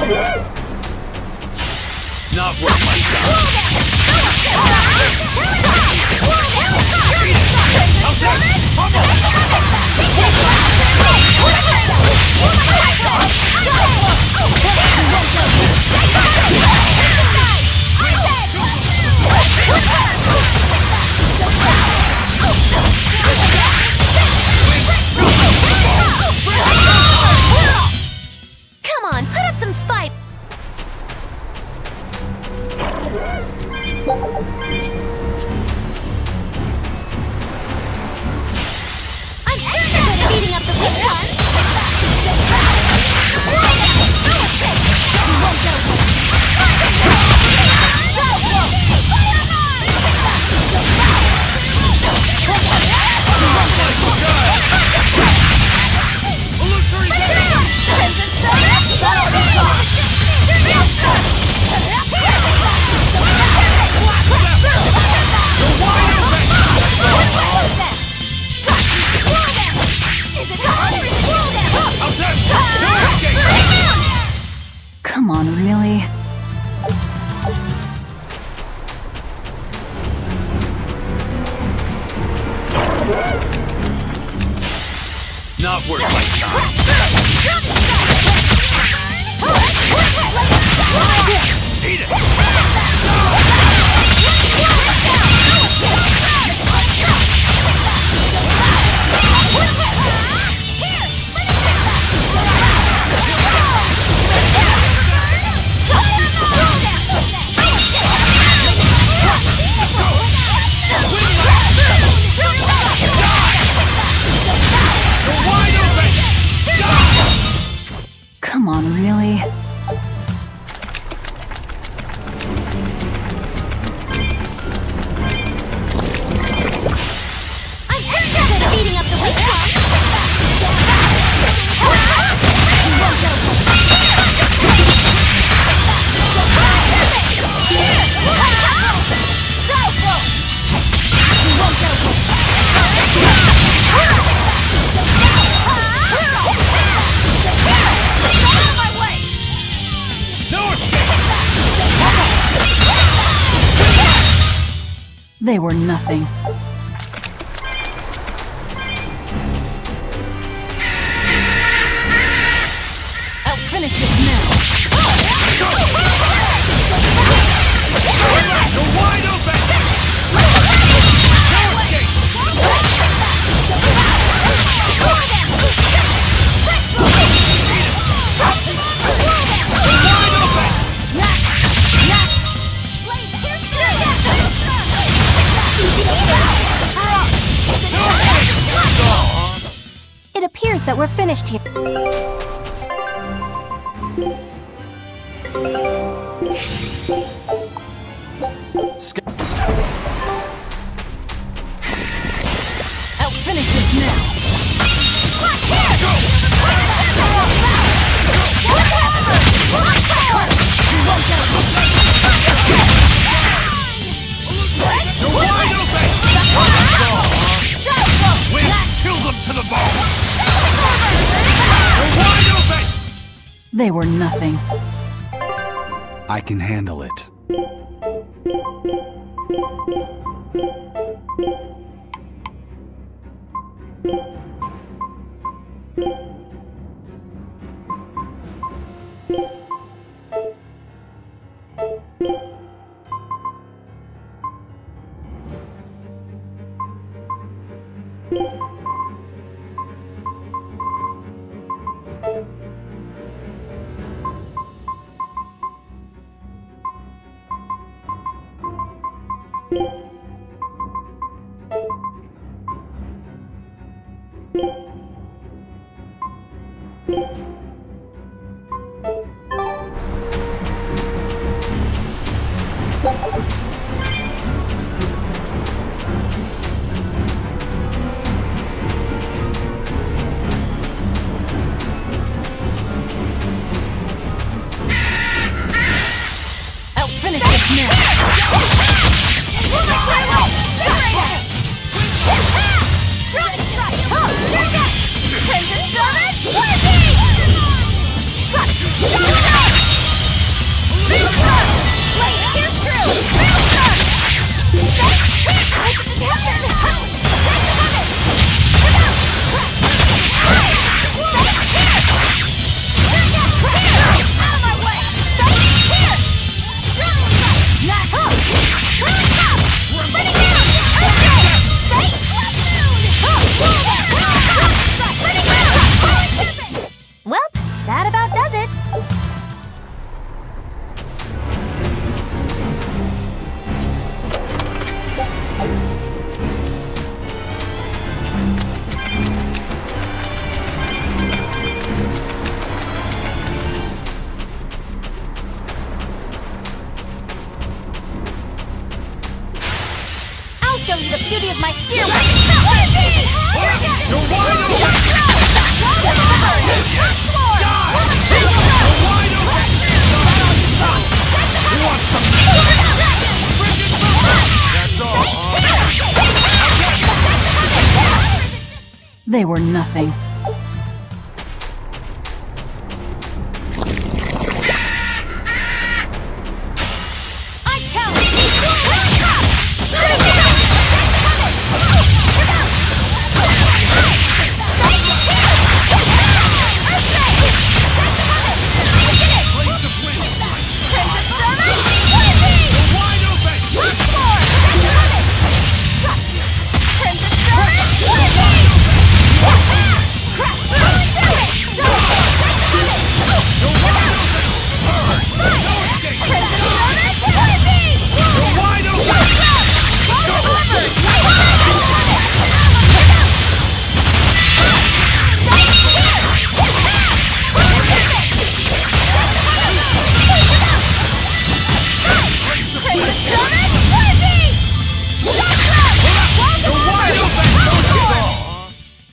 Not worth my time. Come on, put up some fight! I'm extra good at beating up the weak ones! Come on, really? Not worth my time. Eat it! Come on, really? I'm extra good at beating up the weak ones! They were nothing. I'll finish this now. You're wide open! It appears that we're finished here. I'll finish this now. You're wide open! Kill them to the bone! You're wide open! They were nothing. I can handle it. Finish this now! Crimson Summit, 20! They were nothing. I challenge you!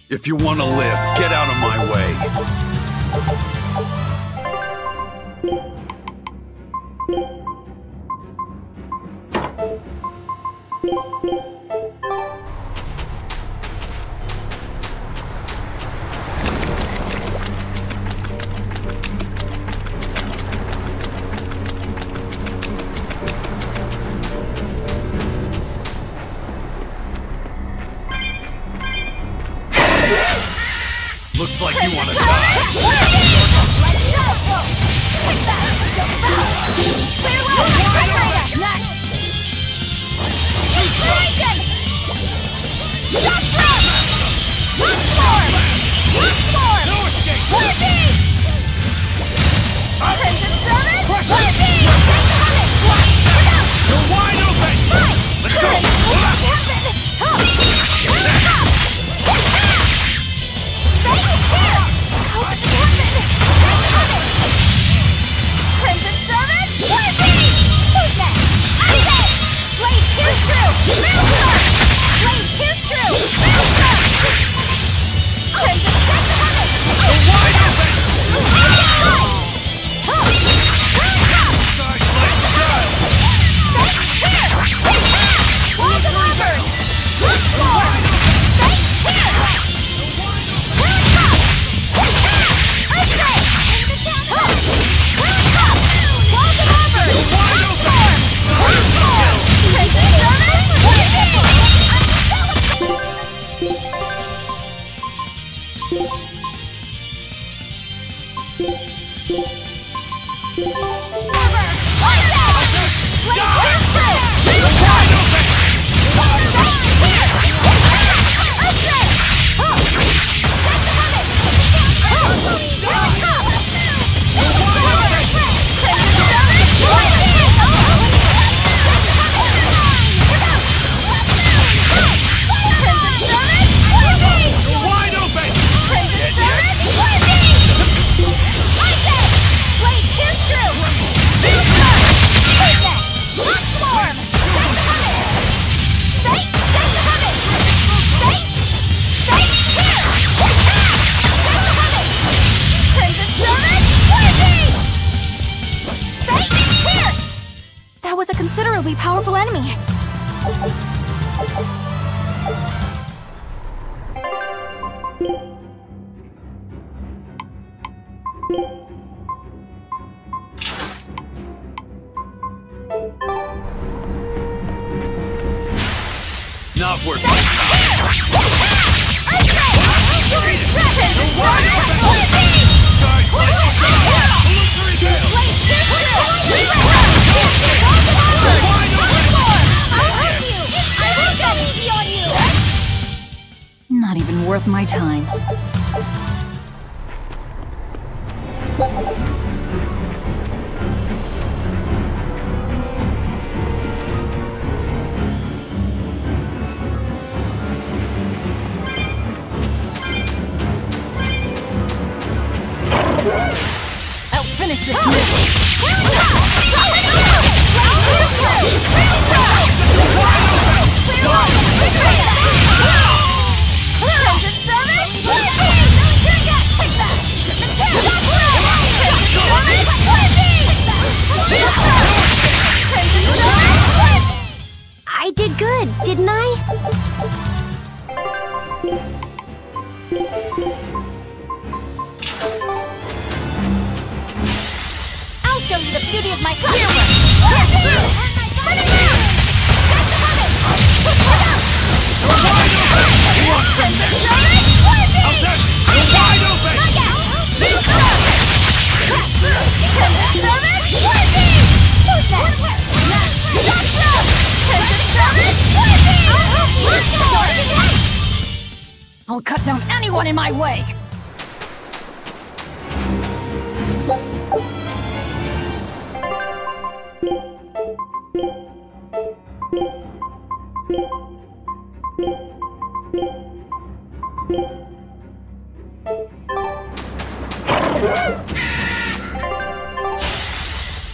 If you want to live, get out of my way. Looks like you want to die. You're wide open! Let's go! Considerably powerful enemy. Not worth my time. Not even worth my time. I'll finish this mission. I did good, didn't I? I'll show you the beauty of my sword! I'll cut down anyone in my way!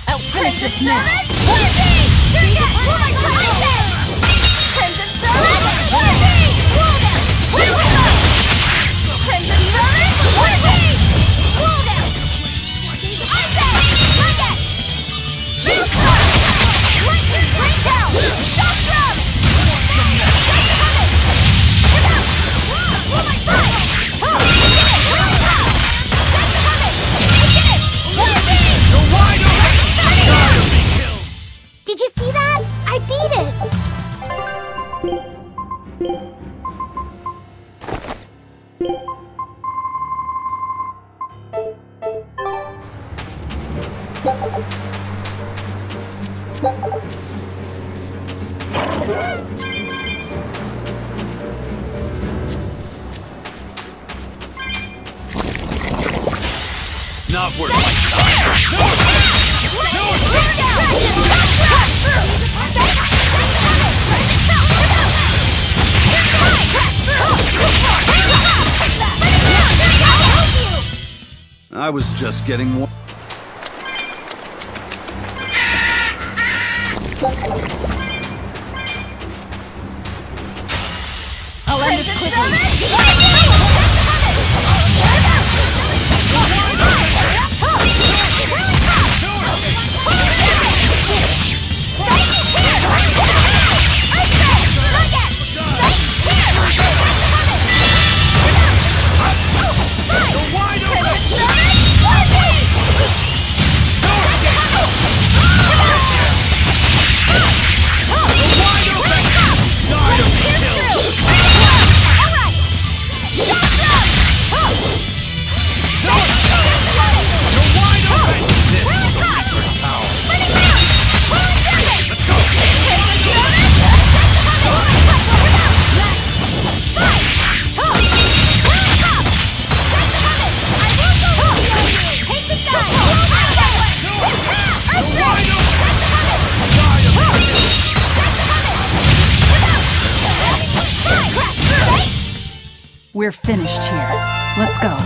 I'll finish this now! Did you see that? I beat it! Not worth my time. I was just getting warm. I'll end this quickly! We're finished here. Let's go.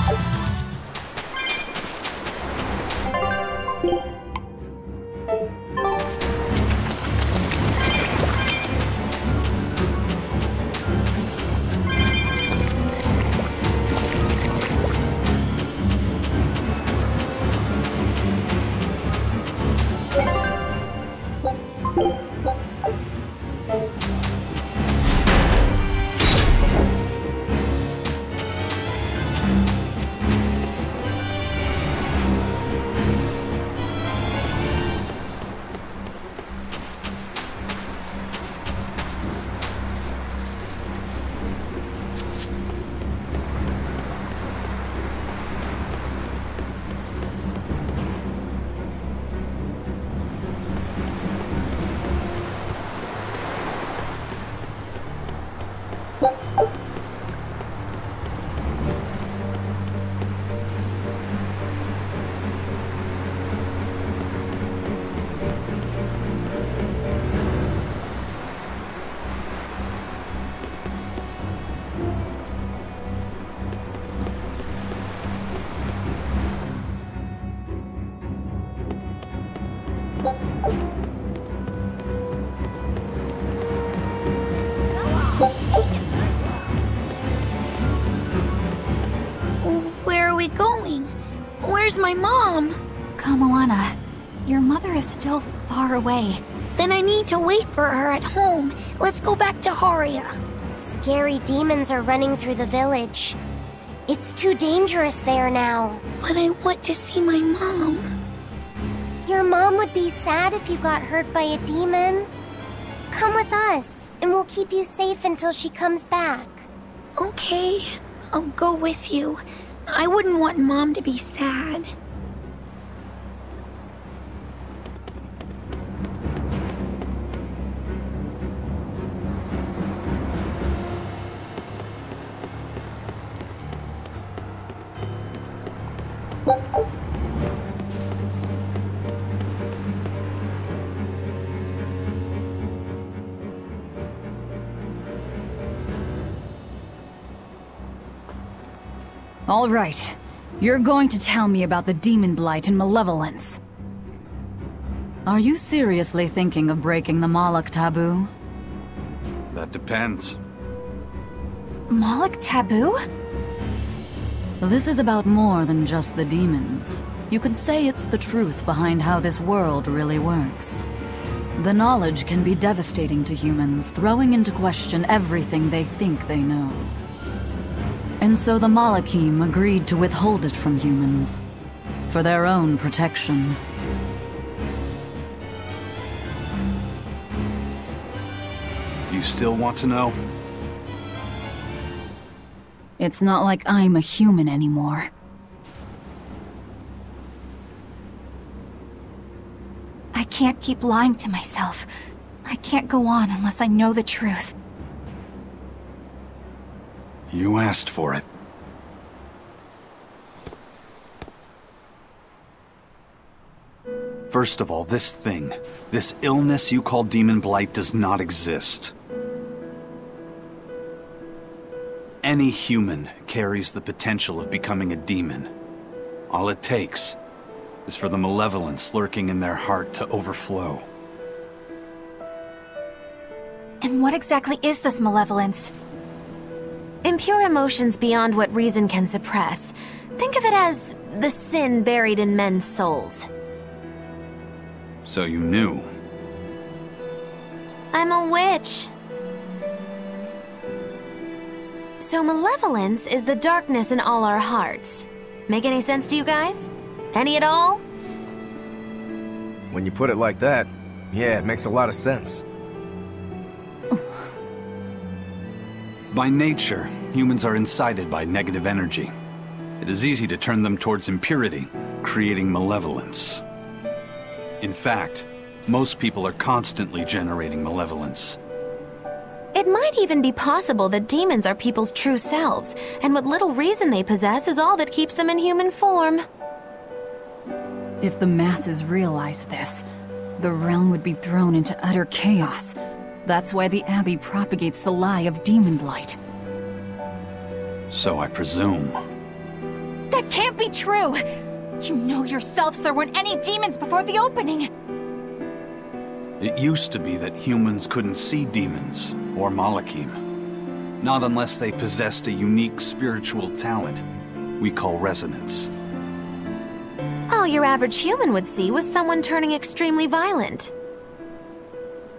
Where are we going? Where's my mom? Kamoana, your mother is still far away. Then I need to wait for her at home. Let's go back to Haria. Scary demons are running through the village. It's too dangerous there now. But I want to see my mom. Your mom would be sad if you got hurt by a demon. Come with us, and we'll keep you safe until she comes back. Okay, I'll go with you. I wouldn't want Mom to be sad. All right. You're going to tell me about the demon blight and malevolence. Are you seriously thinking of breaking the Moloch taboo? That depends. Moloch taboo? This is about more than just the demons. You could say it's the truth behind how this world really works. The knowledge can be devastating to humans, throwing into question everything they think they know. And so the Malachim agreed to withhold it from humans, for their own protection. You still want to know? It's not like I'm a human anymore. I can't keep lying to myself. I can't go on unless I know the truth. You asked for it. First of all, this illness you call demon blight does not exist. Any human carries the potential of becoming a demon. All it takes is for the malevolence lurking in their heart to overflow. And what exactly is this malevolence? Impure emotions beyond what reason can suppress. Think of it as the sin buried in men's souls. So you knew. I'm a witch. So malevolence is the darkness in all our hearts. Make any sense to you guys? Any at all? When you put it like that, yeah, it makes a lot of sense. By nature, humans are incited by negative energy. It is easy to turn them towards impurity, creating malevolence. In fact, most people are constantly generating malevolence. It might even be possible that demons are people's true selves, and what little reason they possess is all that keeps them in human form. If the masses realize this, the realm would be thrown into utter chaos. That's why the Abbey propagates the lie of demon blight. So I presume. That can't be true! You know yourselves there weren't any demons before the opening! It used to be that humans couldn't see demons, or Malachim. Not unless they possessed a unique spiritual talent we call resonance. All your average human would see was someone turning extremely violent.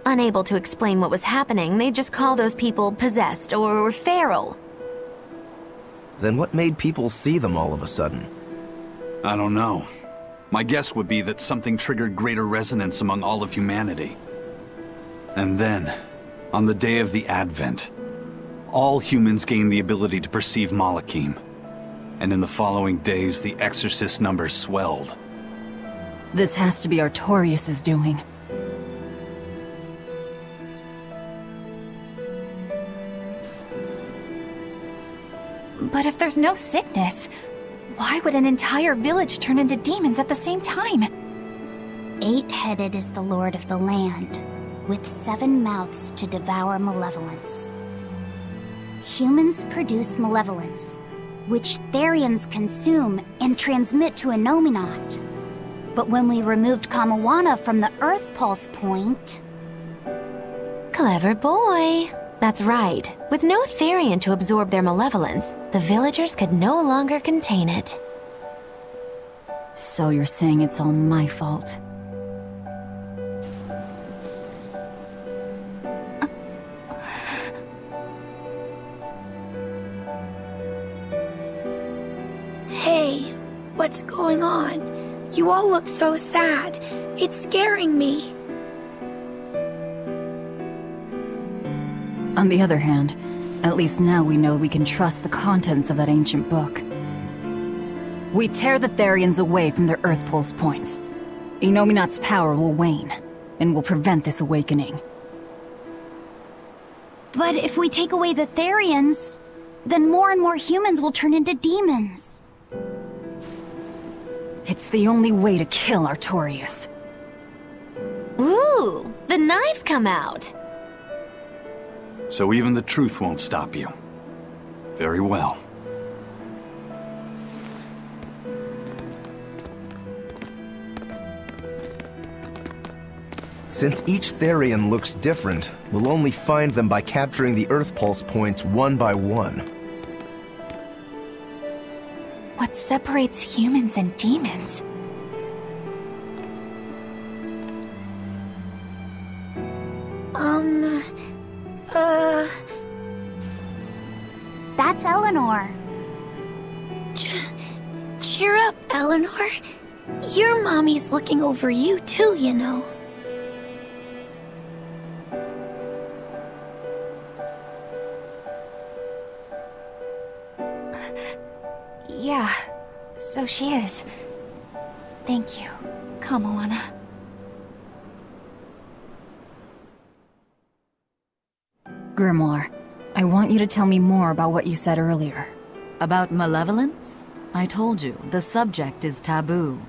Unable to explain what was happening, they'd just call those people possessed or feral. Then what made people see them all of a sudden? I don't know. My guess would be that something triggered greater resonance among all of humanity. And then, on the day of the Advent, all humans gained the ability to perceive Malachim. And in the following days, the exorcist numbers swelled. This has to be Artorius' doing. But if there's no sickness, why would an entire village turn into demons at the same time? 8-headed is the lord of the land, with 7 mouths to devour malevolence. Humans produce malevolence, which Therians consume and transmit to Innominat. But when we removed Kamawana from the Earth Pulse point... Clever boy. That's right. With no Therian to absorb their malevolence, the villagers could no longer contain it. So you're saying it's all my fault? What's going on? You all look so sad. It's scaring me. On the other hand, at least now we know we can trust the contents of that ancient book. We tear the Therians away from their Earth Pulse points. Inominat's power will wane, and will prevent this awakening. But if we take away the Therians, then more and more humans will turn into demons. It's the only way to kill Artorias. Ooh, the knives come out. So even the truth won't stop you. Very well. Since each Therian looks different, we'll only find them by capturing the Earth Pulse points one by one. What separates humans and demons? That's Eleanor. Cheer up, Eleanor. Your mommy's looking over you too, you know. Yeah, so she is. Thank you, Kamala. Grimoire, I want you to tell me more about what you said earlier. About malevolence? I told you, the subject is taboo.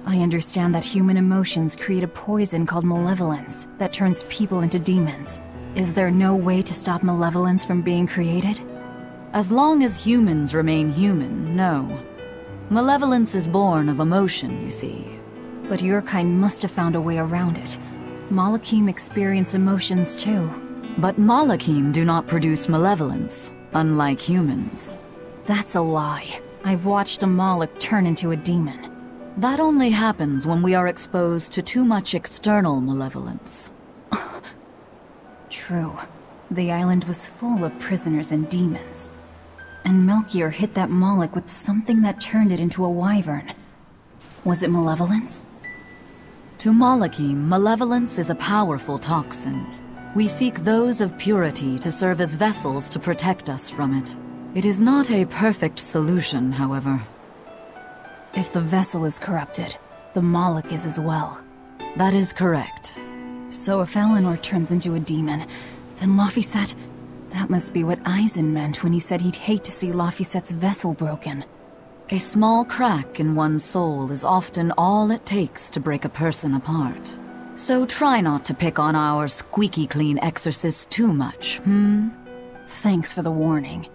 I understand that human emotions create a poison called malevolence that turns people into demons. Is there no way to stop malevolence from being created? As long as humans remain human, no. Malevolence is born of emotion, you see. But your kind must have found a way around it. Malakim experience emotions too. But Malakim do not produce malevolence, unlike humans. That's a lie. I've watched a Malak turn into a demon. That only happens when we are exposed to too much external malevolence. True. The island was full of prisoners and demons. And Melchior hit that Malak with something that turned it into a wyvern. Was it malevolence? To Malakim, malevolence is a powerful toxin. We seek those of purity to serve as vessels to protect us from it. It is not a perfect solution, however. If the vessel is corrupted, the Malak is as well. That is correct. So if Eleanor turns into a demon, then Laphicet... That must be what Eisen meant when he said he'd hate to see Laphicet's vessel broken. A small crack in one's soul is often all it takes to break a person apart. So try not to pick on our squeaky clean exorcist too much, Thanks for the warning.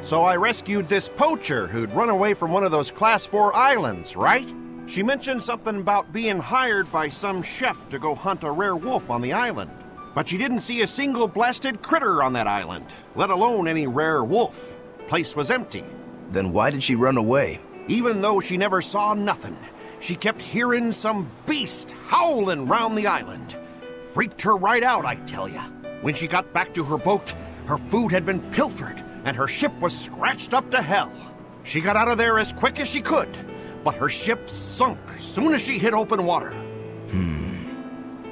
So I rescued this poacher who'd run away from one of those Class 4 islands, right? She mentioned something about being hired by some chef to go hunt a rare wolf on the island. But she didn't see a single blasted critter on that island, let alone any rare wolf. Place was empty. Then why did she run away? Even though she never saw nothing, she kept hearing some beast howling round the island. Freaked her right out, I tell ya. When she got back to her boat, her food had been pilfered, and her ship was scratched up to hell. She got out of there as quick as she could, but her ship sunk soon as she hit open water.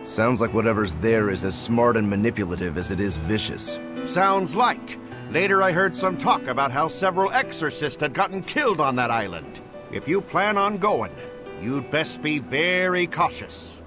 Sounds like whatever's there is as smart and manipulative as it is vicious. Sounds like. Later I heard some talk about how several exorcists had gotten killed on that island. If you plan on going, you'd best be very cautious.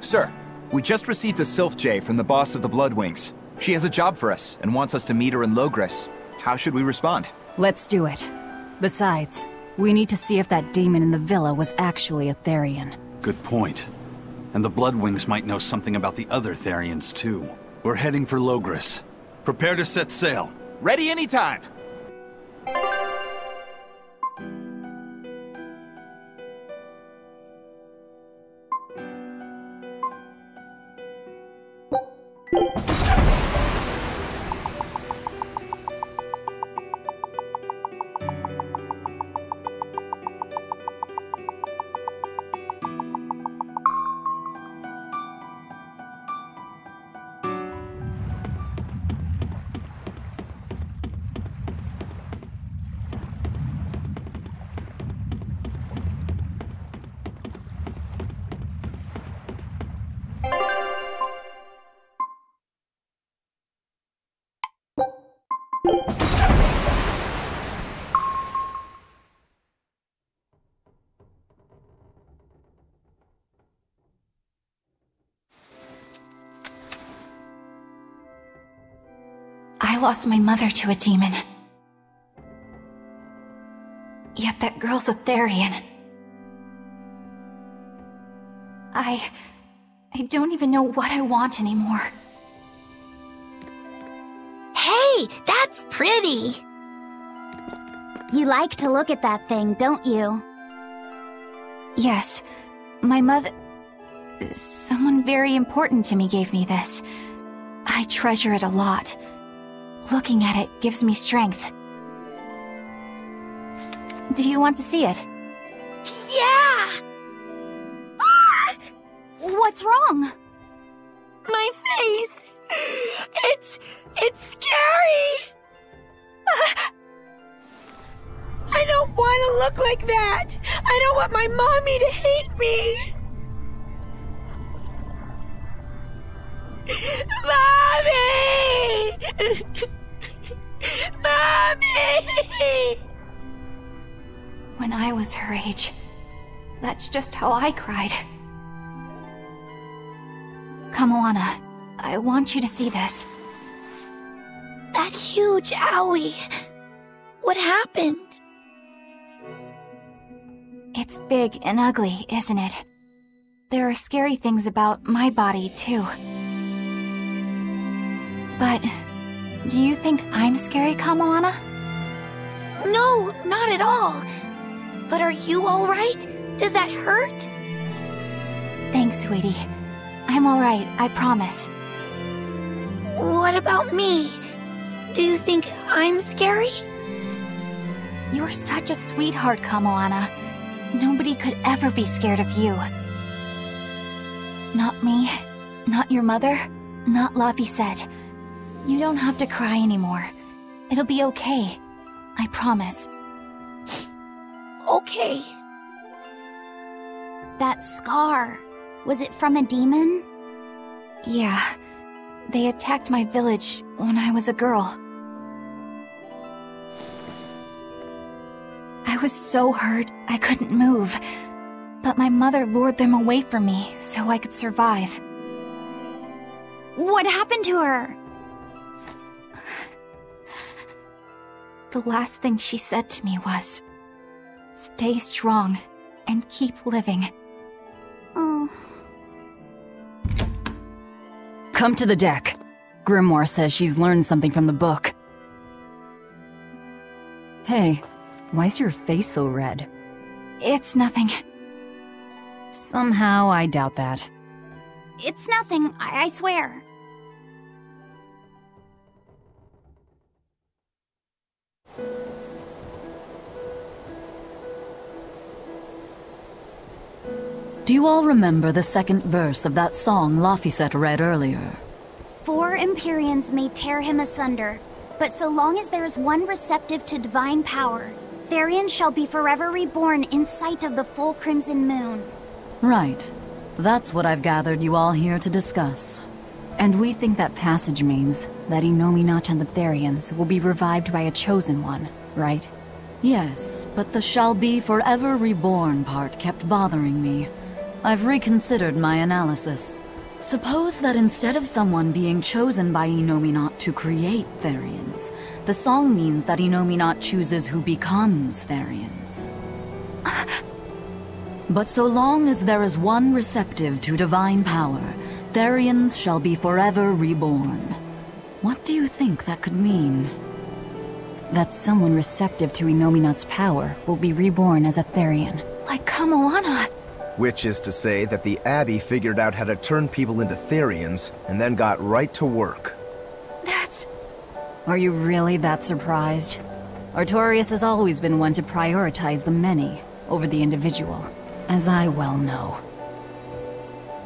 Sir, we just received a Sylph J from the boss of the Bloodwings. She has a job for us and wants us to meet her in Logres. How should we respond? Let's do it. Besides, we need to see if that demon in the villa was actually a Therian. Good point. And the Bloodwings might know something about the other Therians, too. We're heading for Logres. Prepare to set sail. Ready anytime! I lost my mother to a demon. Yet that girl's a Therian. I don't even know what I want anymore. Hey, that's pretty! You like to look at that thing, don't you? Yes, my mother... Someone very important to me gave me this. I treasure it a lot. Looking at it gives me strength. Do you want to see it? Yeah! Ah! What's wrong? My face! It's scary! I don't want to look like that! I don't want my mommy to hate me! Mommy! Mommy! When I was her age, that's just how I cried. Come, Moana. I want you to see this. That huge owie. What happened? It's big and ugly, isn't it? There are scary things about my body, too. But do you think I'm scary, Kamoana? No, not at all. But are you alright? Does that hurt? Thanks, sweetie. I'm alright, I promise. What about me? Do you think I'm scary? You're such a sweetheart, Kamoana. Nobody could ever be scared of you. Not me, not your mother, not Laphicet. You don't have to cry anymore. It'll be okay. I promise. Okay. That scar, was it from a demon? Yeah. They attacked my village when I was a girl. I was so hurt I couldn't move. But my mother lured them away from me so I could survive. What happened to her? The last thing she said to me was, "Stay strong and keep living." Oh. Come to the deck. Grimoire says she's learned something from the book. Hey, why's your face so red? It's nothing. Somehow I doubt that. It's nothing, I swear. Do you all remember the second verse of that song Laphicet read earlier? 4 Empyreans may tear him asunder, but so long as there is one receptive to divine power, Therian shall be forever reborn in sight of the full crimson moon. Right. That's what I've gathered you all here to discuss. And we think that passage means that Innominat and the Therians will be revived by a chosen one, right? Yes, but the shall be forever reborn part kept bothering me. I've reconsidered my analysis. Suppose that instead of someone being chosen by Innominat to create Therians, the song means that Innominat chooses who becomes Therians. But so long as there is one receptive to divine power, Therians shall be forever reborn. What do you think that could mean? That someone receptive to Innominat's power will be reborn as a Therian. Like Kamoana. Which is to say that the Abbey figured out how to turn people into Therians, and then got right to work. That's... Are you really that surprised? Artorias has always been one to prioritize the many over the individual, as I well know.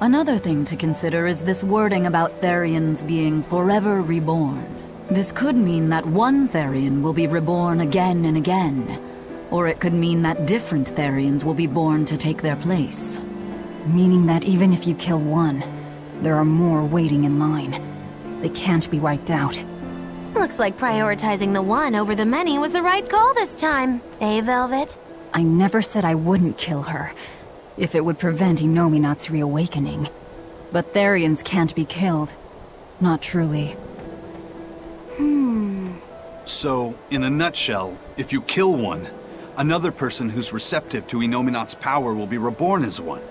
Another thing to consider is this wording about Therians being forever reborn. This could mean that one Therian will be reborn again and again, or it could mean that different Therians will be born to take their place. Meaning that even if you kill one, there are more waiting in line. They can't be wiped out. Looks like prioritizing the one over the many was the right call this time. Eh, Velvet? I never said I wouldn't kill her, if it would prevent Inominat's reawakening. But Therians can't be killed. Not truly. So, in a nutshell, if you kill one, another person who's receptive to Inominat's power will be reborn as one.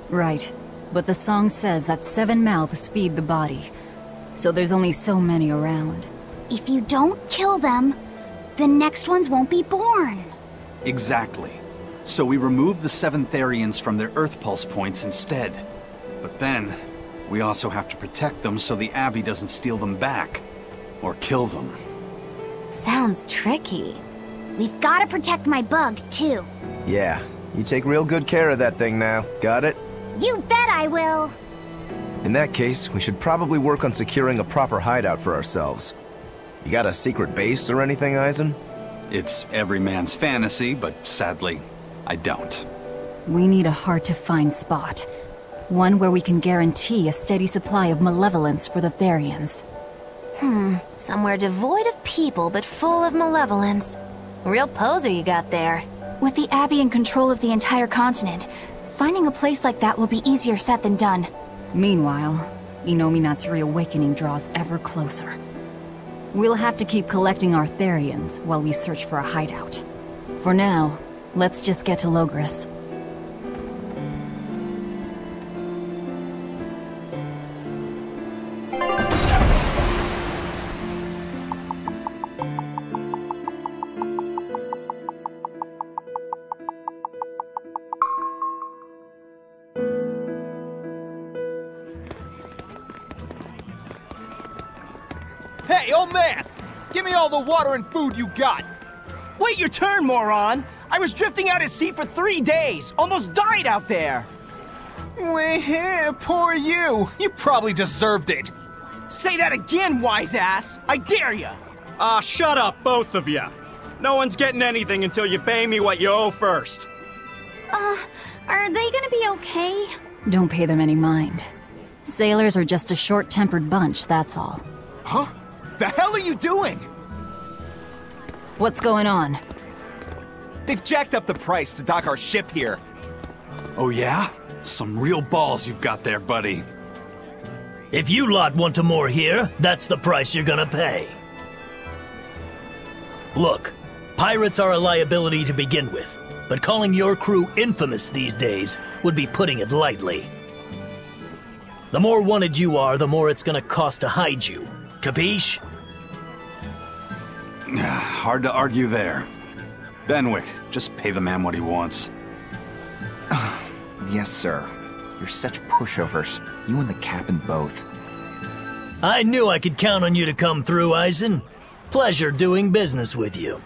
Right. But the song says that 7 mouths feed the body, so there's only so many around. If you don't kill them, the next ones won't be born. Exactly. So we remove the 7 Therians from their Earth Pulse points instead. But then, we also have to protect them so the Abbey doesn't steal them back. Or kill them. Sounds tricky. We've got to protect my bug, too. Yeah, you take real good care of that thing now. Got it? You bet I will. In that case, we should probably work on securing a proper hideout for ourselves. You got a secret base or anything, Eisen? It's every man's fantasy, but sadly, I don't. We need a hard-to-find spot. One where we can guarantee a steady supply of malevolence for the Therians. Somewhere devoid of people but full of malevolence. Real poser you got there. With the Abbey in control of the entire continent, finding a place like that will be easier said than done. Meanwhile, Inominat's reawakening draws ever closer. We'll have to keep collecting our Therians while we search for a hideout. For now, let's just get to Logris. Hey, old man! Give me all the water and food you got! Wait your turn, moron! I was drifting out at sea for 3 days! Almost died out there! Poor you! You probably deserved it! Say that again, wise ass! I dare ya! Shut up, both of you! No one's getting anything until you pay me what you owe first. Are they gonna be okay? Don't pay them any mind. Sailors are just a short-tempered bunch, that's all. Huh? The hell are you doing? What's going on? They've jacked up the price to dock our ship here. Oh yeah? Some real balls you've got there, buddy. If you lot want to moor here, that's the price you're gonna pay. Look, pirates are a liability to begin with, but calling your crew infamous these days would be putting it lightly. The more wanted you are, the more it's gonna cost to hide you. Capiche? Hard to argue there. Benwick, just pay the man what he wants. Yes, sir. You're such pushovers. You and the captain both. I knew I could count on you to come through, Eisen. Pleasure doing business with you.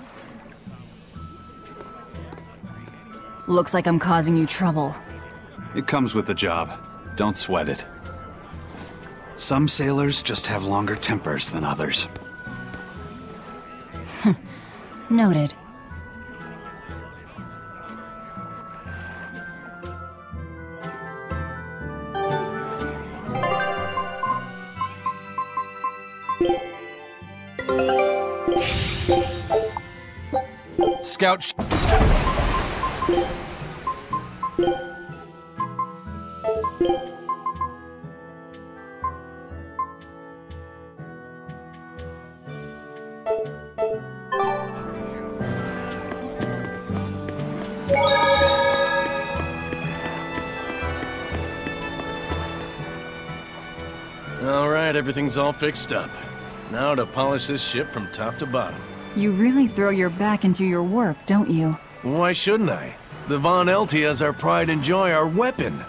Looks like I'm causing you trouble. It comes with the job. Don't sweat it. Some sailors just have longer tempers than others. Noted. Scout. Alright, everything's all fixed up. Now to polish this ship from top to bottom. You really throw your back into your work, don't you? Why shouldn't I? The Von Eltia's our pride and joy, our weapon.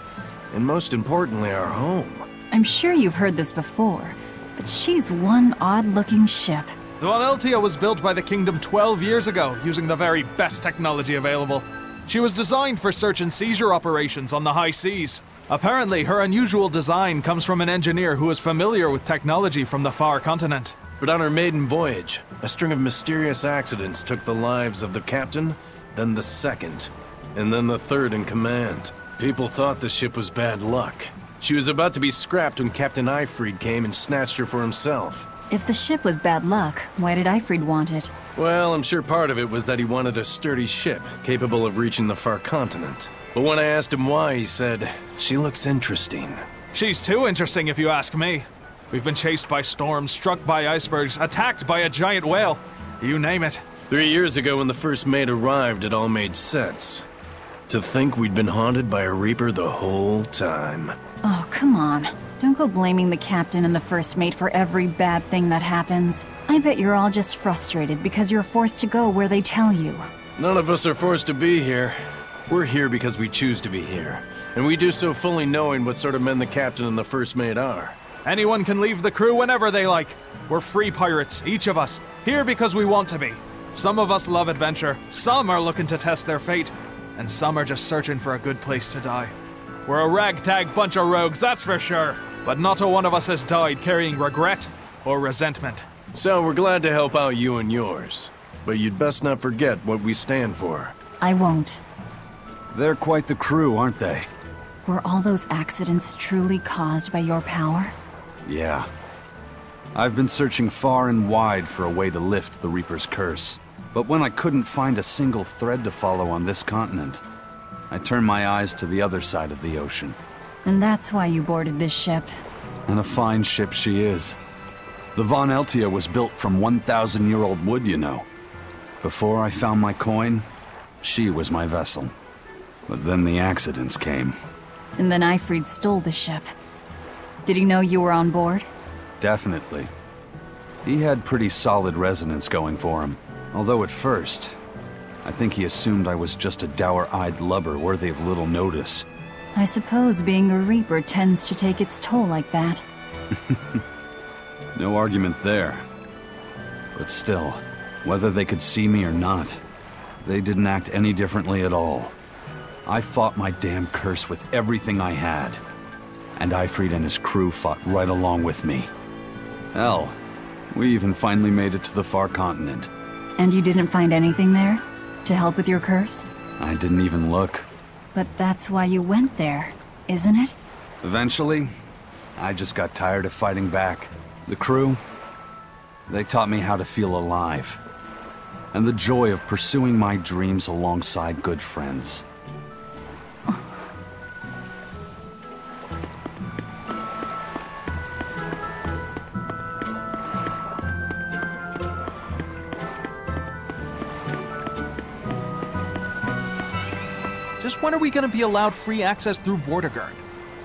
And most importantly, our home. I'm sure you've heard this before, but she's one odd-looking ship. The Von Eltia was built by the Kingdom 12 years ago, using the very best technology available. She was designed for search and seizure operations on the high seas. Apparently, her unusual design comes from an engineer who is familiar with technology from the far continent. But on her maiden voyage, a string of mysterious accidents took the lives of the captain, then the second, and then the third in command. People thought the ship was bad luck. She was about to be scrapped when Captain Eyfried came and snatched her for himself. If the ship was bad luck, why did Eyfried want it? Well, I'm sure part of it was that he wanted a sturdy ship, capable of reaching the far continent. But when I asked him why, he said, "She looks interesting." She's too interesting if you ask me. We've been chased by storms, struck by icebergs, attacked by a giant whale. You name it. 3 years ago when the first mate arrived, it all made sense. To think we'd been haunted by a Reaper the whole time. Oh, come on. Don't go blaming the captain and the first mate for every bad thing that happens. I bet you're all just frustrated because you're forced to go where they tell you. None of us are forced to be here. We're here because we choose to be here. And we do so fully knowing what sort of men the captain and the first mate are. Anyone can leave the crew whenever they like. We're free pirates, each of us, here because we want to be. Some of us love adventure, some are looking to test their fate, and some are just searching for a good place to die. We're a ragtag bunch of rogues, that's for sure. But not a one of us has died carrying regret or resentment. So we're glad to help out you and yours. But you'd best not forget what we stand for. I won't. They're quite the crew, aren't they? Were all those accidents truly caused by your power? Yeah. I've been searching far and wide for a way to lift the Reaper's curse. But when I couldn't find a single thread to follow on this continent, I turned my eyes to the other side of the ocean. And that's why you boarded this ship. And a fine ship she is. The Von Eltia was built from 1,000-year-old wood, you know. Before I found my coin, she was my vessel. But then the accidents came. And then Eyfried stole the ship. Did he know you were on board? Definitely. He had pretty solid resonance going for him. Although at first, I think he assumed I was just a dour-eyed lubber worthy of little notice. I suppose being a Reaper tends to take its toll like that. No argument there. But still, whether they could see me or not, they didn't act any differently at all. I fought my damn curse with everything I had. And Eyfried and his crew fought right along with me. Hell, we even finally made it to the far continent. And you didn't find anything there? To help with your curse? I didn't even look. But that's why you went there, isn't it? Eventually, I just got tired of fighting back. The crew, they taught me how to feel alive. And the joy of pursuing my dreams alongside good friends. Just when are we gonna be allowed free access through Vortigern?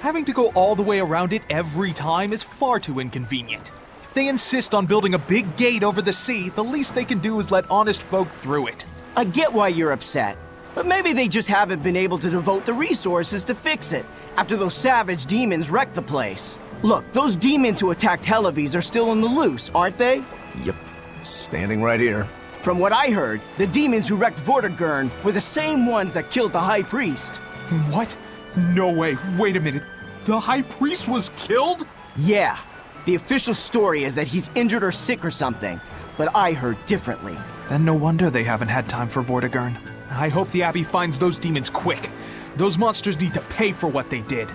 Having to go all the way around it every time is far too inconvenient. If they insist on building a big gate over the sea, the least they can do is let honest folk through it. I get why you're upset, but maybe they just haven't been able to devote the resources to fix it after those savage demons wrecked the place. Look, those demons who attacked Helavis are still on the loose, aren't they? Yep, standing right here. From what I heard, the demons who wrecked Vortigern were the same ones that killed the High Priest. What? No way, wait a minute. The High Priest was killed? Yeah. The official story is that he's injured or sick or something, but I heard differently. Then no wonder they haven't had time for Vortigern. I hope the Abbey finds those demons quick. Those monsters need to pay for what they did.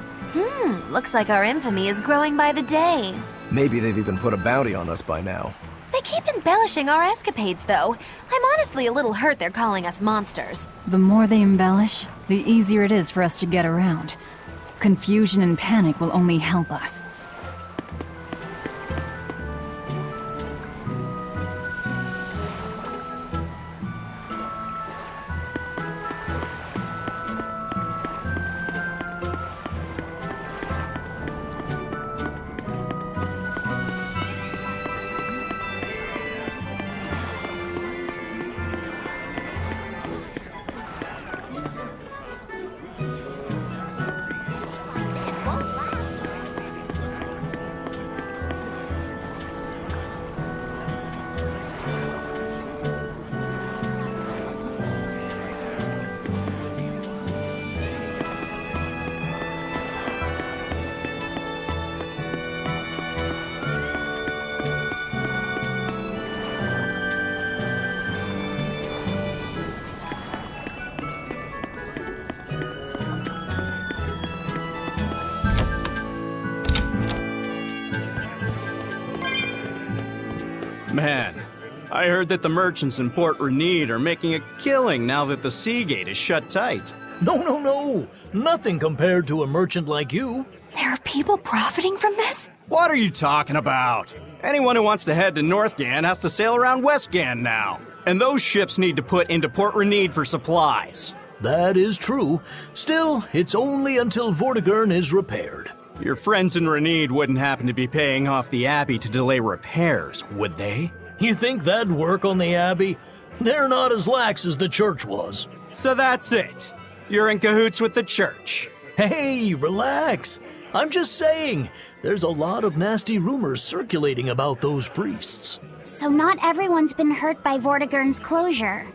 Looks like our infamy is growing by the day. Maybe they've even put a bounty on us by now. They keep embellishing our escapades, though. I'm honestly a little hurt they're calling us monsters. The more they embellish, the easier it is for us to get around. Confusion and panic will only help us. Man, I heard that the merchants in Port Renede are making a killing now that the sea gate is shut tight. No. Nothing compared to a merchant like you. There are people profiting from this? What are you talking about? Anyone who wants to head to Northgan has to sail around Westgan now. And those ships need to put into Port Renede for supplies. That is true. Still, it's only until Vortigern is repaired. Your friends in Renede wouldn't happen to be paying off the Abbey to delay repairs, would they? You think that'd work on the Abbey? They're not as lax as the church was. So that's it. You're in cahoots with the church. Hey, relax. I'm just saying, there's a lot of nasty rumors circulating about those priests. So not everyone's been hurt by Vortigern's closure.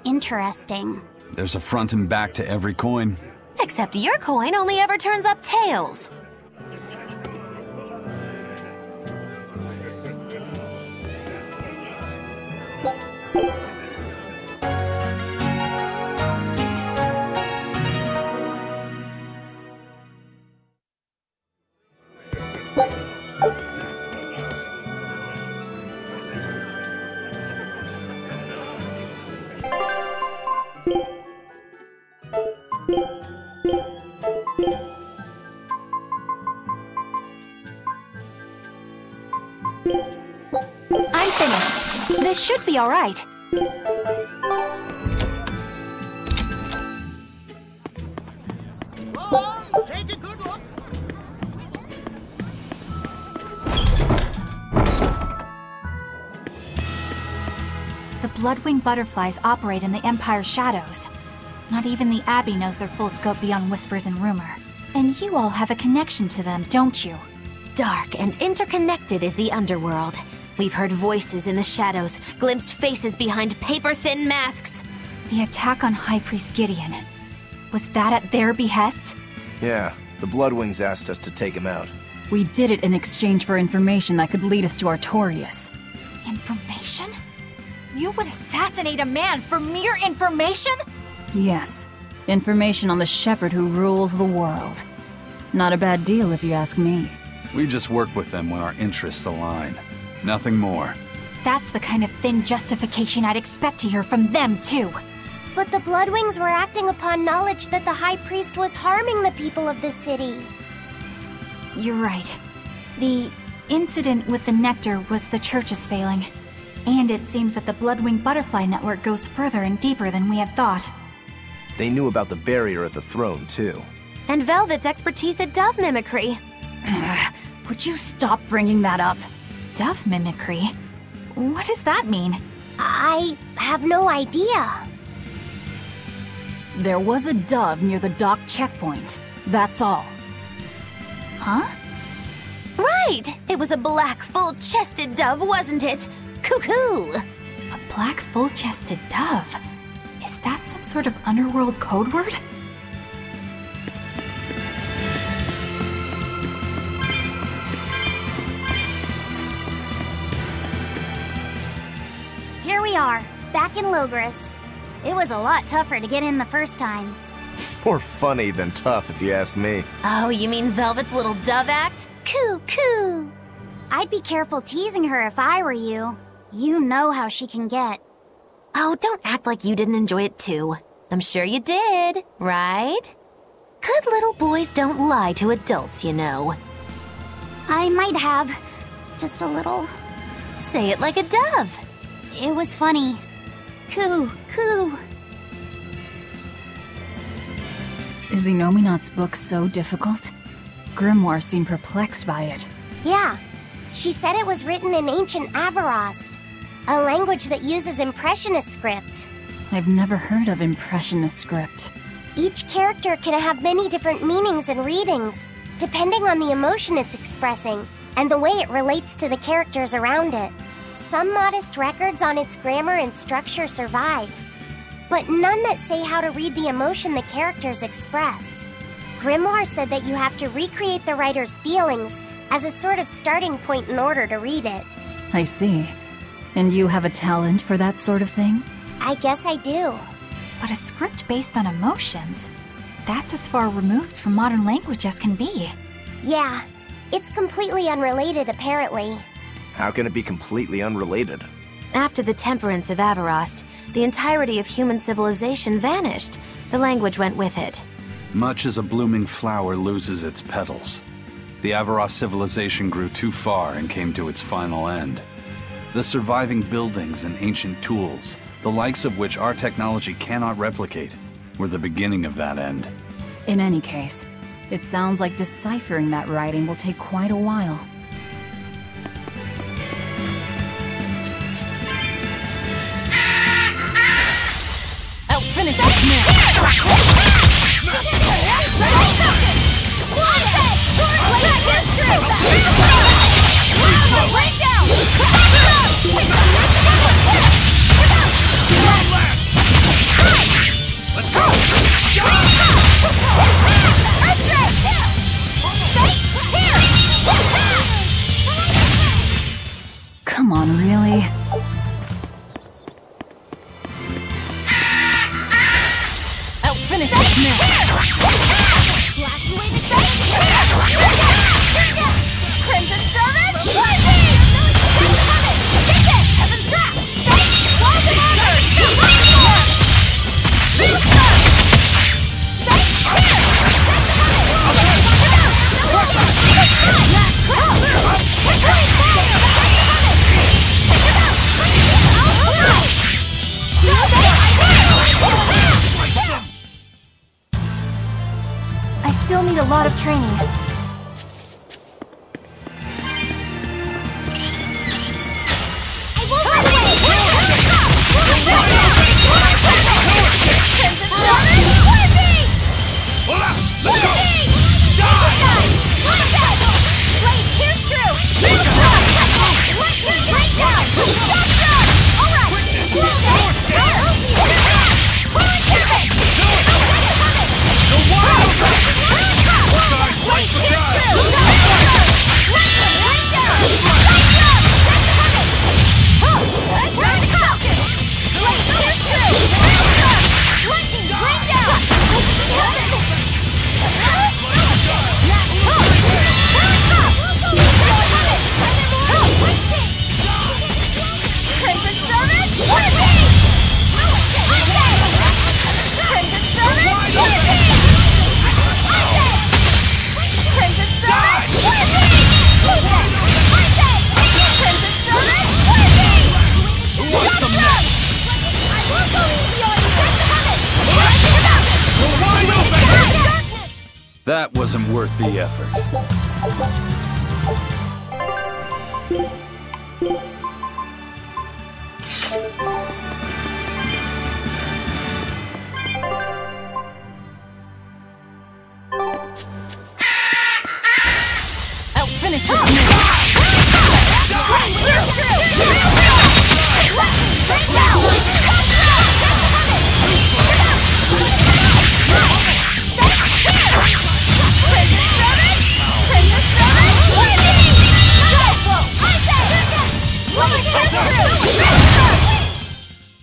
Interesting. There's a front and back to every coin. Except your coin only ever turns up tails. I'm finished. This should be all right. Take a good look. The Bloodwing butterflies operate in the Empire's shadows. Not even the Abbey knows their full scope beyond whispers and rumor. And you all have a connection to them, don't you? Dark and interconnected is the underworld. We've heard voices in the shadows, glimpsed faces behind paper-thin masks. The attack on High Priest Gideon. Was that at their behest? Yeah, the Bloodwings asked us to take him out. We did it in exchange for information that could lead us to Artorias. Information? You would assassinate a man for mere information? Yes. Information on the shepherd who rules the world. Not a bad deal if you ask me. We just work with them when our interests align. Nothing more. That's the kind of thin justification I'd expect to hear from them, too. But the Bloodwings were acting upon knowledge that the High Priest was harming the people of the city. You're right. The incident with the nectar was the church's failing. And it seems that the Bloodwing Butterfly Network goes further and deeper than we had thought. They knew about the barrier at the throne, too. And Velvet's expertise at dove mimicry. Would you stop bringing that up? Dove mimicry? What does that mean? I have no idea. There was a dove near the dock checkpoint. That's all. Huh? Right! It was a black, full-chested dove, wasn't it? Cuckoo! A black, full-chested dove? Is that some sort of underworld code word? Here we are, back in Logris. It was a lot tougher to get in the first time. More funny than tough, if you ask me. Oh, you mean Velvet's little dove act? Coo, coo! I'd be careful teasing her if I were you. You know how she can get. Oh, don't act like you didn't enjoy it too. I'm sure you did, right? Good little boys don't lie to adults, you know. I might have. Just a little. Say it like a dove. It was funny. Coo, coo. Is Inominat's book so difficult? Grimoire seemed perplexed by it. Yeah. She said it was written in ancient Avarost, a language that uses Impressionist script. I've never heard of Impressionist script. Each character can have many different meanings and readings, depending on the emotion it's expressing and the way it relates to the characters around it. Some modest records on its grammar and structure survive, but none that say how to read the emotion the characters express. Grimoire said that you have to recreate the writer's feelings as a sort of starting point in order to read it. I see. And you have a talent for that sort of thing? I guess I do. But a script based on emotions? That's as far removed from modern language as can be. Yeah, it's completely unrelated apparently. How can it be completely unrelated? After the temperance of Avarost, the entirety of human civilization vanished. The language went with it. Much as a blooming flower loses its petals, the Avarost civilization grew too far and came to its final end. The surviving buildings and ancient tools, the likes of which our technology cannot replicate, were the beginning of that end. In any case, it sounds like deciphering that writing will take quite a while. I'll finish this now! Let's go! Come on, really? I'll finish this now! Crimson Servant, Lightning! Take it! Heaven's Trap! Walls of Honor! I still need a lot of training. That wasn't worth the effort. I'll finish this now!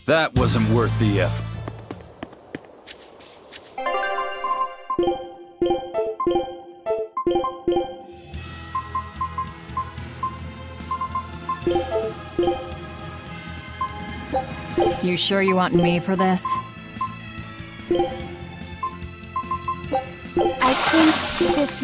That wasn't worth the effort. You sure you want me for this? I think this...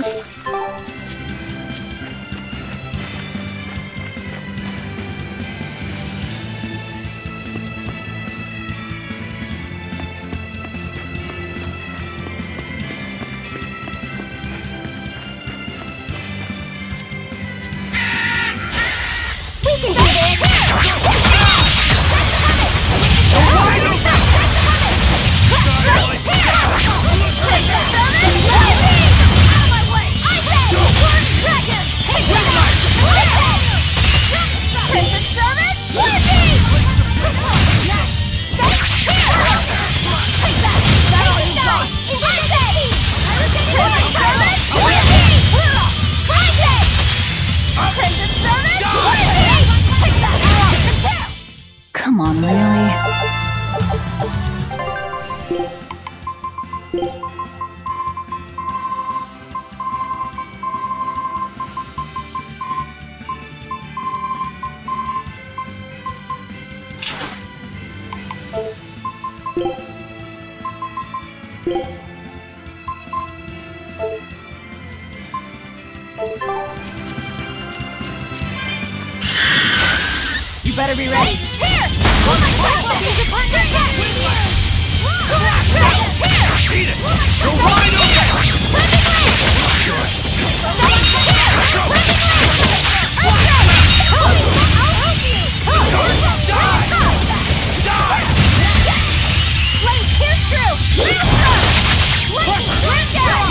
We can do this! Out of my way! better be ready. Here! Oh my God! Eat it! You're wide Flame pierce through! Flame swing down!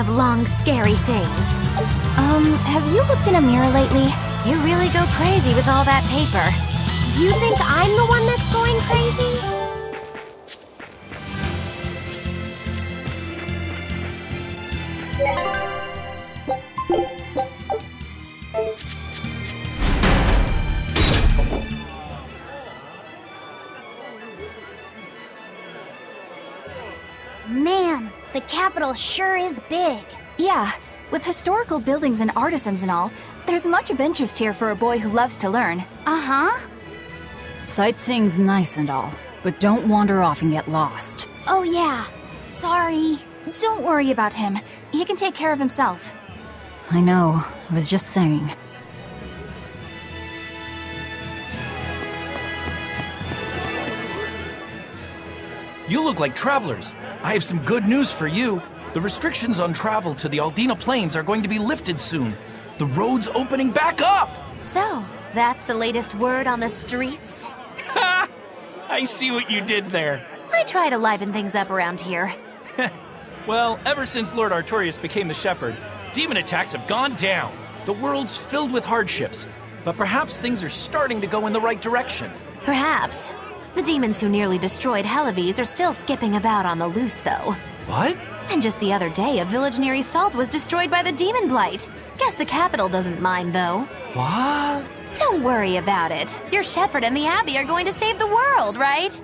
Long, scary things. Have you looked in a mirror lately? You really go crazy with all that paper. You think I'm the one that's going crazy? Man, the capital sure is big. Yeah, with historical buildings and artisans and all, there's much of interest here for a boy who loves to learn. Uh-huh. Sightseeing's nice and all, but don't wander off and get lost. Oh yeah, sorry. Don't worry about him. He can take care of himself. I know, I was just saying. You look like travelers. I have some good news for you. The restrictions on travel to the Aldina Plains are going to be lifted soon. The road's opening back up! So, that's the latest word on the streets? Ha! I see what you did there. I try to liven things up around here. Well, ever since Lord Artorius became the Shepherd, demon attacks have gone down. The world's filled with hardships, but perhaps things are starting to go in the right direction. Perhaps. The demons who nearly destroyed Helives are still skipping about on the loose, though. What? And just the other day, a village near Salt was destroyed by the demon blight. Guess the capital doesn't mind, though. What? Don't worry about it. Your shepherd and the Abbey are going to save the world, right?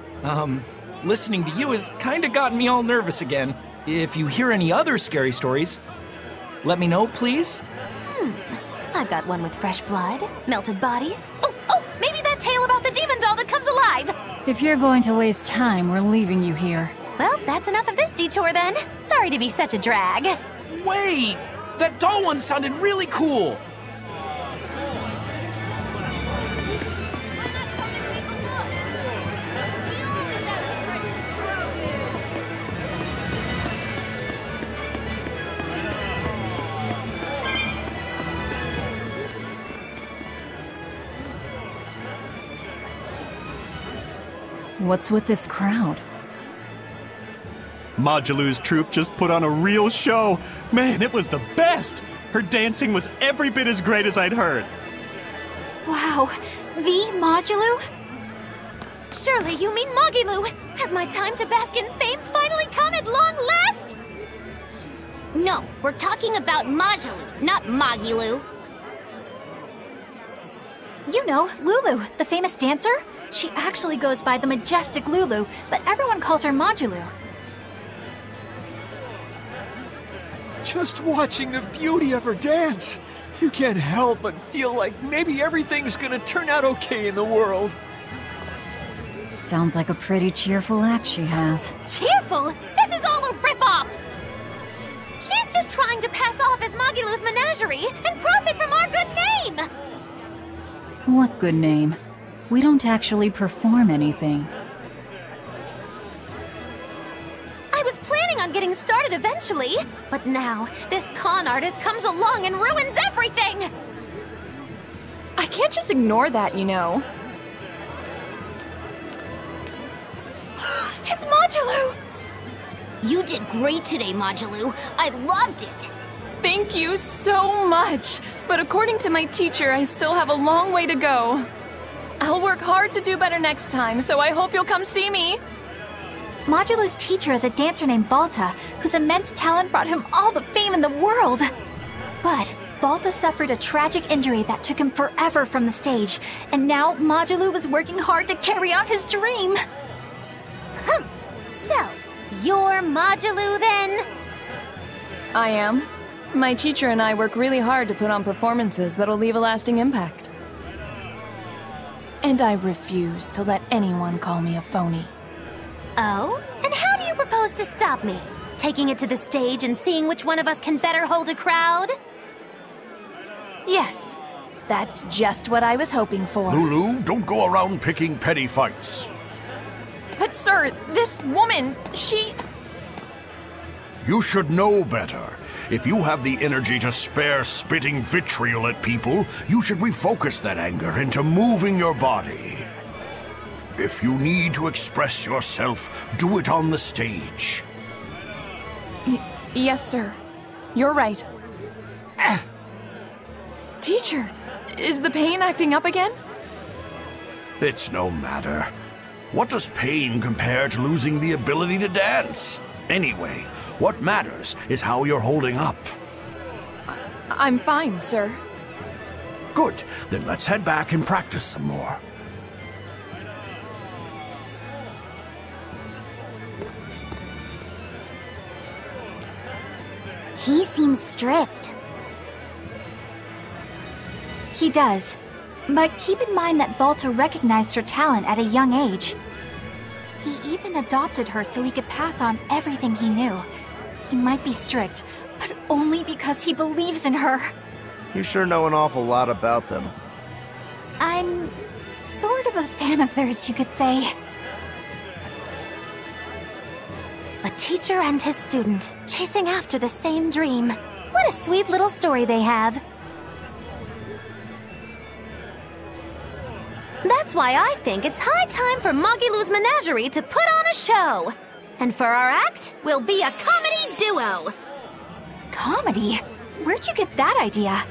Listening to you has kinda gotten me all nervous again. If you hear any other scary stories, let me know, please. I've got one with fresh blood, melted bodies. Oh, maybe that tale about the demon doll that comes alive! If you're going to waste time, we're leaving you here. Well, that's enough of this detour then. Sorry to be such a drag. Wait! That doll one sounded really cool! What's with this crowd? Modulu's troupe just put on a real show. Man, it was the best! Her dancing was every bit as great as I'd heard. Wow, the Modulu? Surely you mean Mogilu! Has my time to bask in fame finally come at long last? No, we're talking about Modulu, not Mogilu. You know, Lulu, the famous dancer? She actually goes by the majestic Lulu, but everyone calls her Modulu. Just watching the beauty of her dance, you can't help but feel like maybe everything's gonna turn out okay in the world. Sounds like a pretty cheerful act she has. Cheerful? This is all a ripoff! She's just trying to pass off as Mogilu's menagerie and profit from our good name! What good name? We don't actually perform anything. I was planning planning on getting started eventually. But now, this con artist comes along and ruins everything! I can't just ignore that, you know. It's Modulu! You did great today, Modulu. I loved it. Thank you so much. But according to my teacher, I still have a long way to go. I'll work hard to do better next time, so I hope you'll come see me. Modulu's teacher is a dancer named Balta, whose immense talent brought him all the fame in the world. But Balta suffered a tragic injury that took him forever from the stage, and now Modulu was working hard to carry out his dream. So, you're Modulu then? I am. My teacher and I work really hard to put on performances that'll leave a lasting impact. And I refuse to let anyone call me a phony. Oh? And how do you propose to stop me? Taking it to the stage and seeing which one of us can better hold a crowd? Yes, that's just what I was hoping for. Lulu, don't go around picking petty fights. But sir, this woman, she... You should know better. If you have the energy to spare spitting vitriol at people, you should refocus that anger into moving your body. If you need to express yourself, do it on the stage. Yes, sir. You're right. Teacher, is the pain acting up again? It's no matter. What does pain compare to losing the ability to dance? Anyway, what matters is how you're holding up. I'm fine, sir. Good. Then let's head back and practice some more. He seems strict. He does. But keep in mind that Balta recognized her talent at a young age. He even adopted her so he could pass on everything he knew. He might be strict, but only because he believes in her. You sure know an awful lot about them. I'm sort of a fan of theirs, you could say. A teacher and his student, chasing after the same dream. What a sweet little story they have. That's why I think it's high time for Magilu's Menagerie to put on a show. And for our act, we'll be a comedy duo. Comedy? Where'd you get that idea?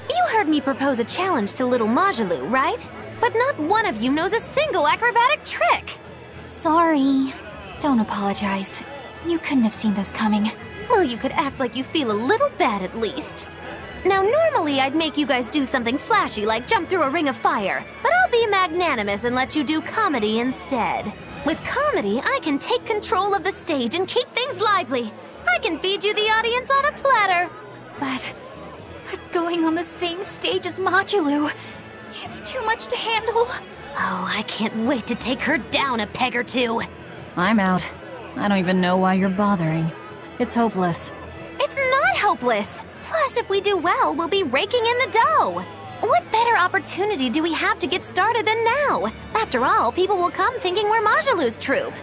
You heard me propose a challenge to little Magilu, right? But not one of you knows a single acrobatic trick. Sorry. Don't apologize. You couldn't have seen this coming. Well, you could act like you feel a little bad at least. Now, normally I'd make you guys do something flashy like jump through a ring of fire, but I'll be magnanimous and let you do comedy instead. With comedy, I can take control of the stage and keep things lively. I can feed you the audience on a platter. But going on the same stage as Modulu, it's too much to handle. Oh, I can't wait to take her down a peg or two. I'm out. I don't even know why you're bothering. It's hopeless. It's not hopeless. Plus, if we do well, we'll be raking in the dough. What better opportunity do we have to get started than now? After all, people will come thinking we're Majulu's troupe.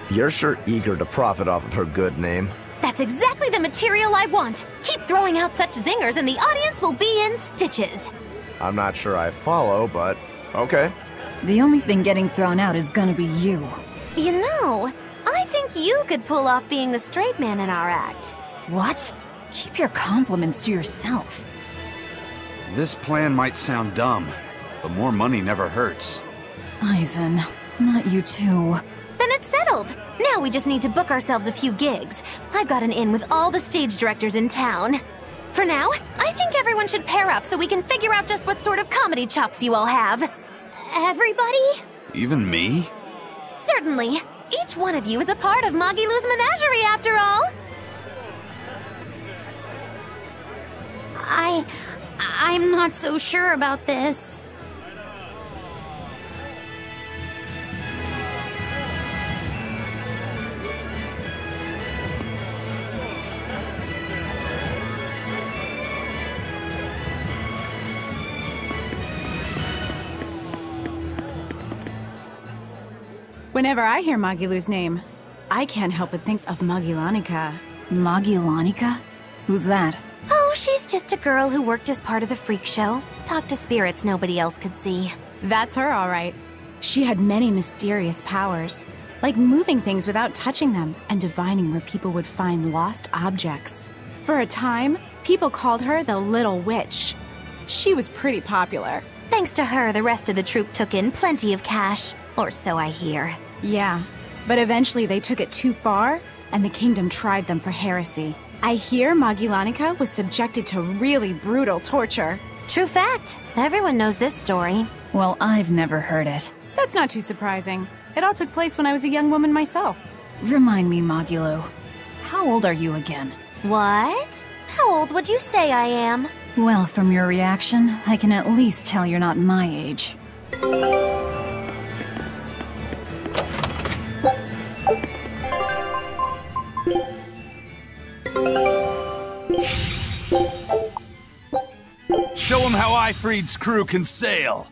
You're sure eager to profit off of her good name. That's exactly the material I want. Keep throwing out such zingers and the audience will be in stitches. I'm not sure I follow, but okay. The only thing getting thrown out is gonna be you. You know, I think you could pull off being the straight man in our act. What? Keep your compliments to yourself. This plan might sound dumb, but more money never hurts. Eisen, not you too. Then it's settled. Now we just need to book ourselves a few gigs. I've got an in with all the stage directors in town. For now, I think everyone should pair up so we can figure out just what sort of comedy chops you all have. Everybody? Even me? Certainly. Each one of you is a part of Magilu's Menagerie, after all. I'm not so sure about this. Whenever I hear Magilu's name, I can't help but think of Magilanica. Magilanica? Who's that? Oh, she's just a girl who worked as part of the freak show. Talked to spirits nobody else could see. That's her, all right. She had many mysterious powers, like moving things without touching them and divining where people would find lost objects. For a time, people called her the Little Witch. She was pretty popular. Thanks to her, the rest of the troupe took in plenty of cash. Or so I hear. Yeah, but eventually they took it too far, and the kingdom tried them for heresy. I hear Magilanica was subjected to really brutal torture. True fact. Everyone knows this story. Well, I've never heard it. That's not too surprising. It all took place when I was a young woman myself. Remind me, Magilo. How old are you again? What? How old would you say I am? Well, from your reaction, I can at least tell you're not my age. Show him how Ifrid's crew can sail!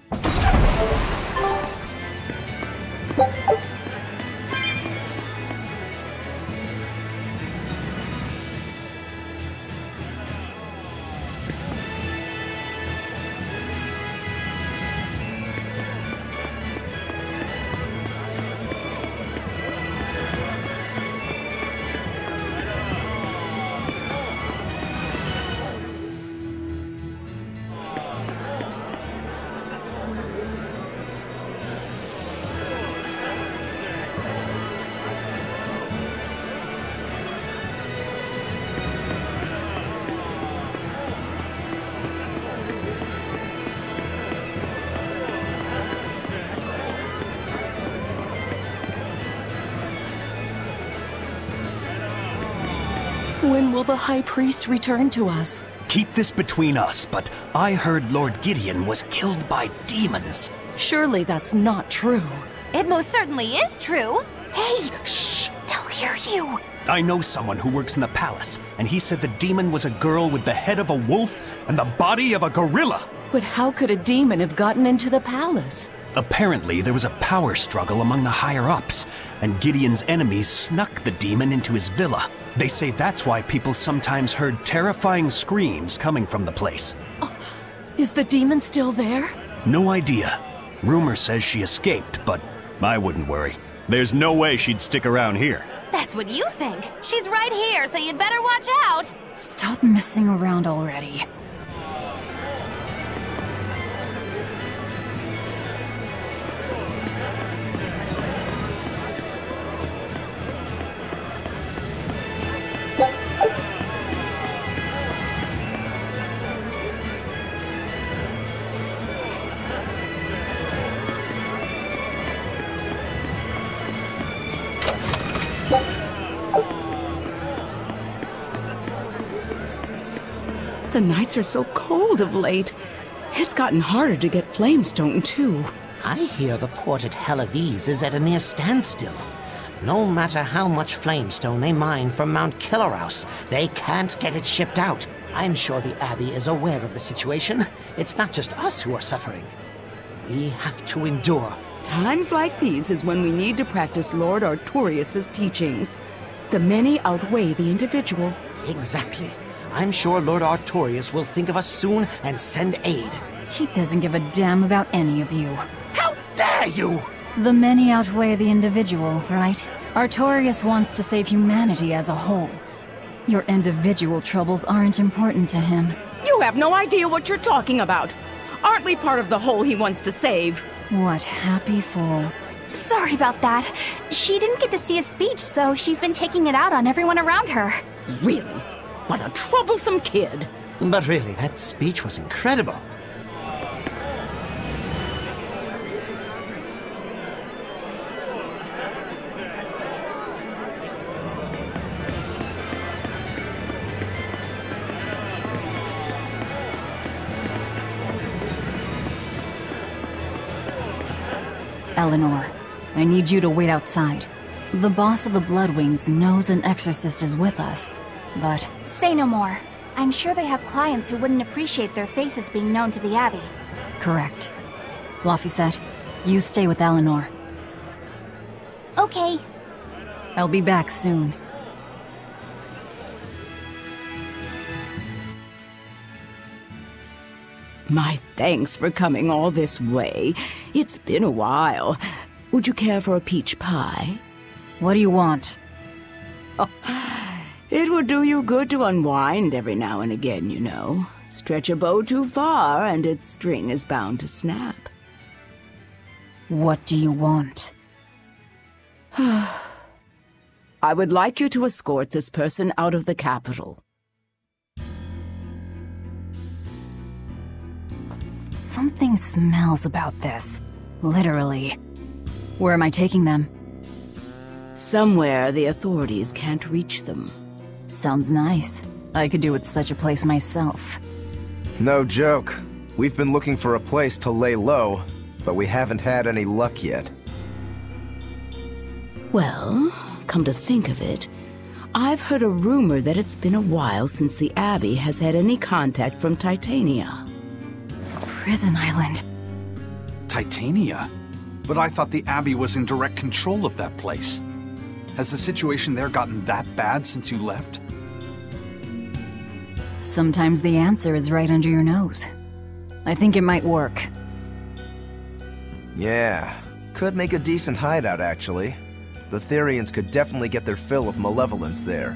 When will the High Priest return to us? Keep this between us, but I heard Lord Gideon was killed by demons. Surely that's not true. It most certainly is true. Hey, shh! They'll hear you. I know someone who works in the palace, and he said the demon was a girl with the head of a wolf and the body of a gorilla. But how could a demon have gotten into the palace? Apparently, there was a power struggle among the higher-ups, and Gideon's enemies snuck the demon into his villa. They say that's why people sometimes heard terrifying screams coming from the place. Oh, is the demon still there? No idea. Rumor says she escaped, but I wouldn't worry. There's no way she'd stick around here. That's what you think. She's right here, so you'd better watch out. Stop messing around already. The nights are so cold of late. It's gotten harder to get flamestone, too. I hear the port at Helives is at a near standstill. No matter how much flamestone they mine from Mount Killerhouse, they can't get it shipped out. I'm sure the Abbey is aware of the situation. It's not just us who are suffering. We have to endure. Times like these is when we need to practice Lord Artorius' teachings. The many outweigh the individual. Exactly. I'm sure Lord Artorius will think of us soon and send aid. He doesn't give a damn about any of you. How dare you! The many outweigh the individual, right? Artorius wants to save humanity as a whole. Your individual troubles aren't important to him. You have no idea what you're talking about! Aren't we part of the whole he wants to save? What happy fools. Sorry about that. She didn't get to see his speech, so she's been taking it out on everyone around her. Really? What a troublesome kid. But really, that speech was incredible. Eleanor, I need you to wait outside. The boss of the Bloodwings knows an exorcist is with us, but... Say no more. I'm sure they have clients who wouldn't appreciate their faces being known to the Abbey. Correct. Laphicet, you stay with Eleanor. Okay. I'll be back soon. My thanks for coming all this way. It's been a while. Would you care for a peach pie? What do you want? Oh, it would do you good to unwind every now and again, you know. Stretch a bow too far and its string is bound to snap. What do you want? I would like you to escort this person out of the capital. Something smells about this. Literally. Where am I taking them? Somewhere the authorities can't reach them. Sounds nice. I could do with such a place myself. No joke. We've been looking for a place to lay low, but we haven't had any luck yet. Well, come to think of it, I've heard a rumor that it's been a while since the Abbey has had any contact from Titania. The prison island. Titania? But I thought the Abbey was in direct control of that place. Has the situation there gotten that bad since you left? Sometimes the answer is right under your nose. I think it might work. Yeah, could make a decent hideout, actually. The Therians could definitely get their fill of malevolence there.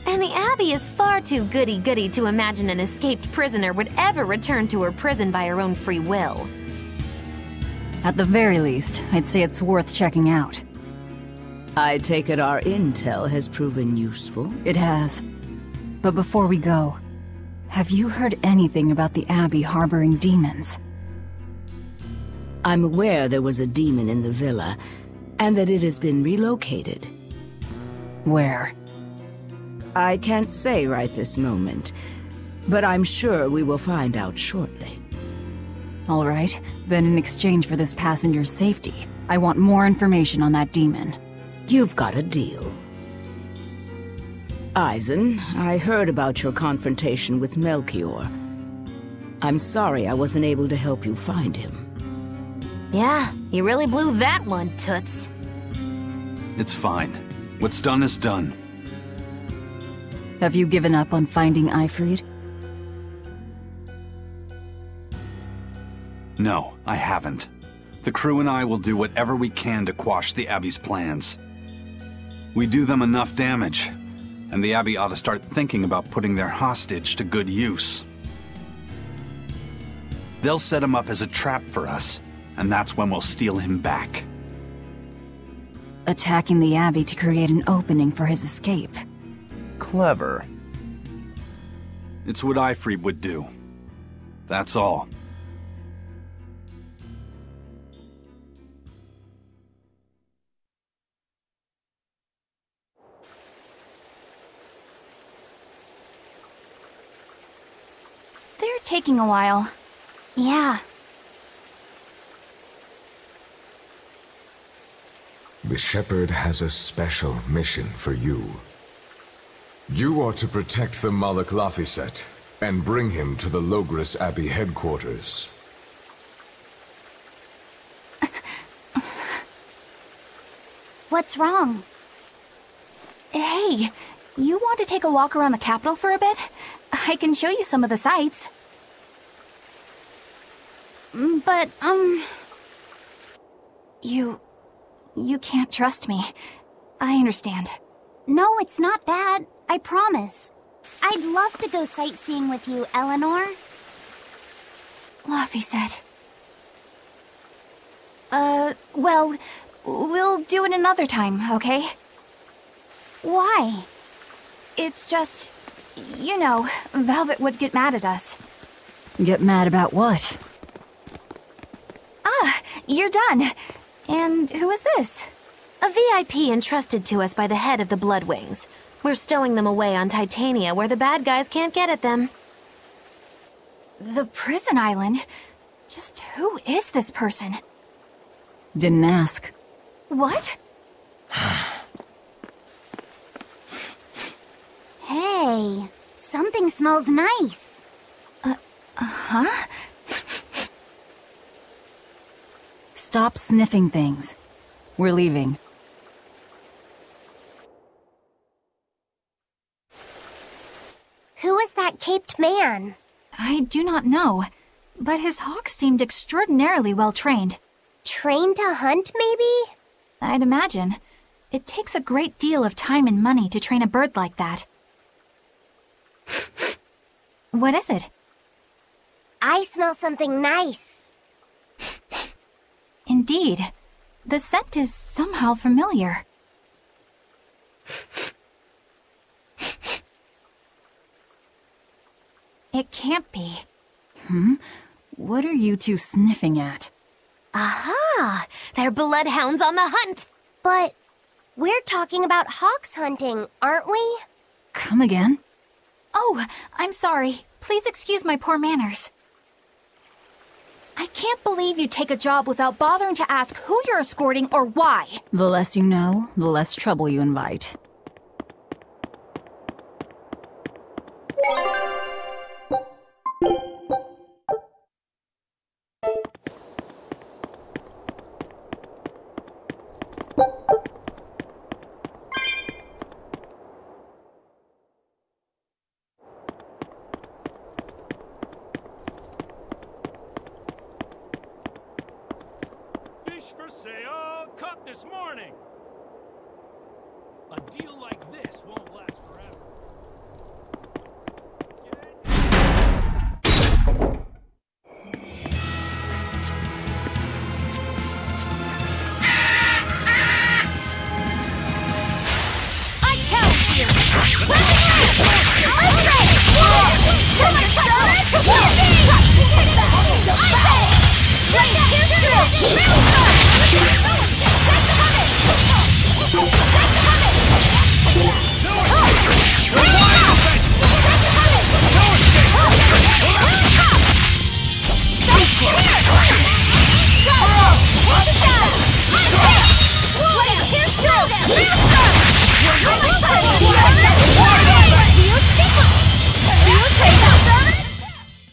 And the Abbey is far too goody-goody to imagine an escaped prisoner would ever return to her prison by her own free will. At the very least, I'd say it's worth checking out. I take it our intel has proven useful? It has. But before we go, have you heard anything about the Abbey harboring demons? I'm aware there was a demon in the villa, and that it has been relocated. Where? I can't say right this moment, but I'm sure we will find out shortly. All right, then in exchange for this passenger's safety, I want more information on that demon. You've got a deal. Eisen, I heard about your confrontation with Melchior. I'm sorry I wasn't able to help you find him. Yeah, you really blew that one, Toots. It's fine. What's done is done. Have you given up on finding Eifried? No, I haven't. The crew and I will do whatever we can to quash the Abbey's plans. We do them enough damage, and the Abbey ought to start thinking about putting their hostage to good use. They'll set him up as a trap for us, and that's when we'll steal him back. Attacking the Abbey to create an opening for his escape. Clever. It's what Eifried would do. That's all. They're taking a while. Yeah. The Shepherd has a special mission for you. You are to protect the Malak Laphicet and bring him to the Logris Abbey headquarters. What's wrong? Hey, you want to take a walk around the capital for a bit? I can show you some of the sights. But, You can't trust me. I understand. No, it's not that. I promise. I'd love to go sightseeing with you, Eleanor. Laphicet. Well, we'll do it another time, okay? Why? It's just, you know, Velvet would get mad at us. Get mad about what? Ah, you're done. And who is this? A VIP entrusted to us by the head of the Bloodwings. We're stowing them away on Titania where the bad guys can't get at them. The prison island? Just who is this person? Didn't ask. What? Hey, something smells nice. Huh? Stop sniffing things. We're leaving. Who is that caped man? I do not know, but his hawks seemed extraordinarily well trained. Trained to hunt, maybe? I'd imagine. It takes a great deal of time and money to train a bird like that. What is it? I smell something nice. Indeed. The scent is somehow familiar. It can't be. What are you two sniffing at? Aha! They're bloodhounds on the hunt! But we're talking about hawks hunting, aren't we? Come again? Oh, I'm sorry. Please excuse my poor manners. I can't believe you take a job without bothering to ask who you're escorting or why. The less you know, the less trouble you invite. For sale, caught this morning. A deal like this won't last forever. I challenge you!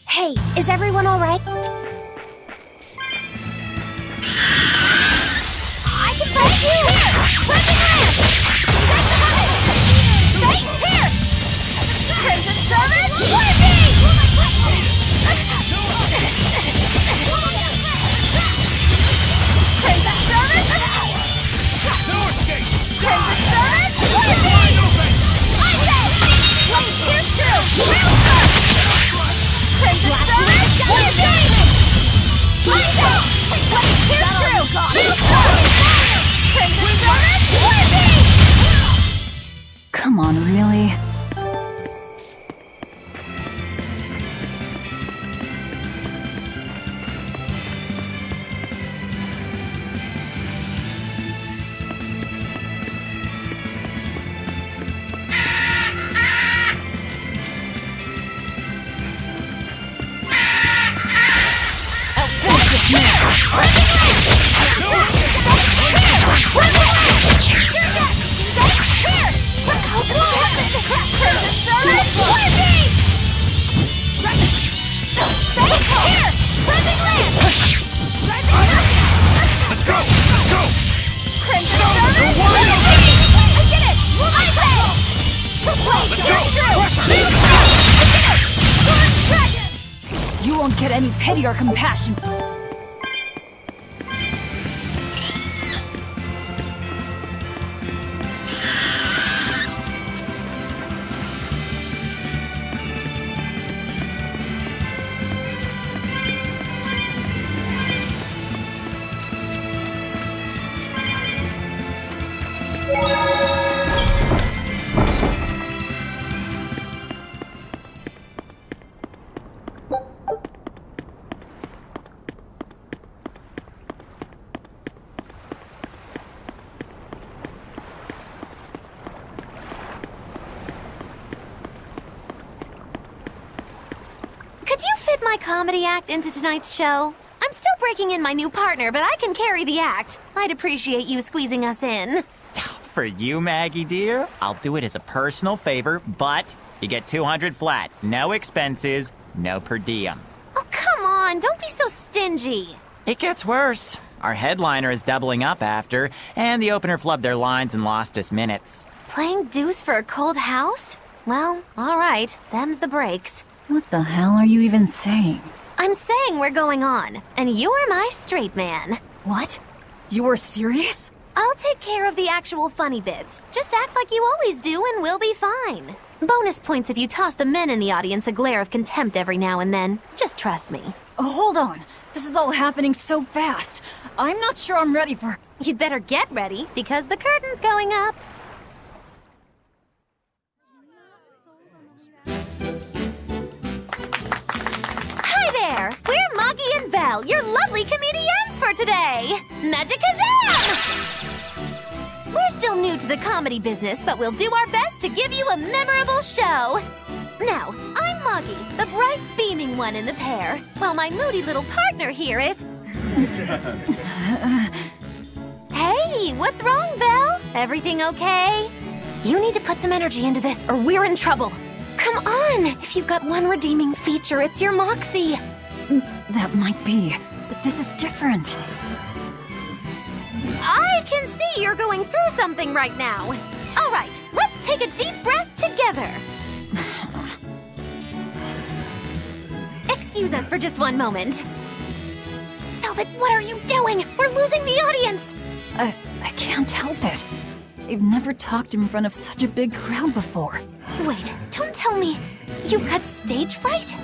Hey, is everyone all right? I can fight you! Crimson Lance! Fate Pierce! Crimson Servant! Lightning! Crimson Servant! No escape! Crimson Servant! Lightning! I say! Blade Pierce through! Maelstrom! Crimson Servant! Lightning! I say! Blade Pierce through! Maelstrom! Crimson Servant! Lightning! Come on, really? You won't get any pity or compassion. My comedy act into tonight's show? I'm still breaking in my new partner, but I can carry the act. I'd appreciate you squeezing us in. For you, Maggie dear, I'll do it as a personal favor, but you get 200 flat. No expenses, no per diem. Oh, come on, don't be so stingy. It gets worse. Our headliner is doubling up after, and the opener flubbed their lines and lost us minutes. Playing deuce for a cold house? Well, alright. Them's the breaks. What the hell are you even saying? I'm saying we're going on, and you're my straight man. What? You are serious? I'll take care of the actual funny bits. Just act like you always do and we'll be fine. Bonus points if you toss the men in the audience a glare of contempt every now and then. Just trust me. Oh, hold on. This is all happening so fast. I'm not sure I'm ready for... You'd better get ready, because the curtain's going up. Hi there! We're Moggy and Val, your lovely comedians for today! Magicazam! We're still new to the comedy business, but we'll do our best to give you a memorable show. Now, I'm Moggy, the bright, beaming one in the pair, while my moody little partner here is... Hey, what's wrong, Val? Everything okay? You need to put some energy into this, or we're in trouble. Come on! If you've got one redeeming feature, it's your moxie. That might be, but this is different. I can see you're going through something right now. All right, let's take a deep breath together. Excuse us for just one moment. Velvet, what are you doing? We're losing the audience! I can't help it. I've never talked in front of such a big crowd before. Wait, don't tell me you've got stage fright?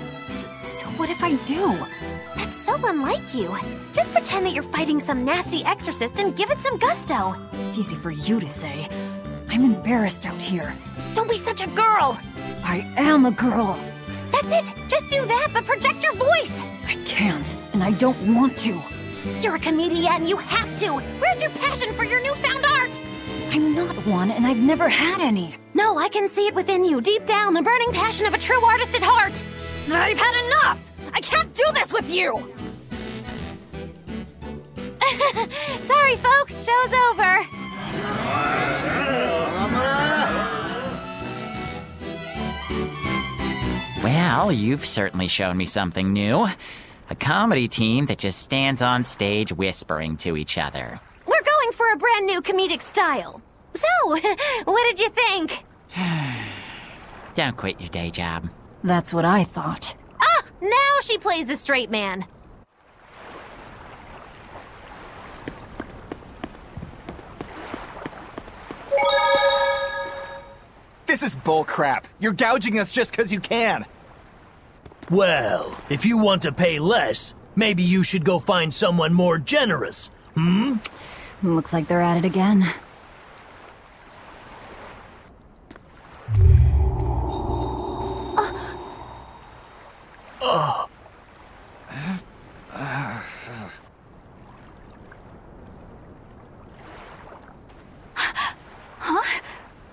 So what if I do? That's so unlike you. Just pretend that you're fighting some nasty exorcist and give it some gusto. Easy for you to say. I'm embarrassed out here. Don't be such a girl! I am a girl. That's it! Just do that, but project your voice! I can't, and I don't want to. You're a comedian, you have to! Where's your passion for your newfound art? I'm not one, and I've never had any. No, I can see it within you, deep down, the burning passion of a true artist at heart! I've had enough! I can't do this with you! Sorry, folks, show's over. Well, you've certainly shown me something new. A comedy team that just stands on stage whispering to each other. We're going for a brand new comedic style. So, what did you think? Don't quit your day job. That's what I thought. Ah, now she plays the straight man. This is bullcrap. You're gouging us just because you can. Well, if you want to pay less, maybe you should go find someone more generous, hmm? Looks like they're at it again. Huh?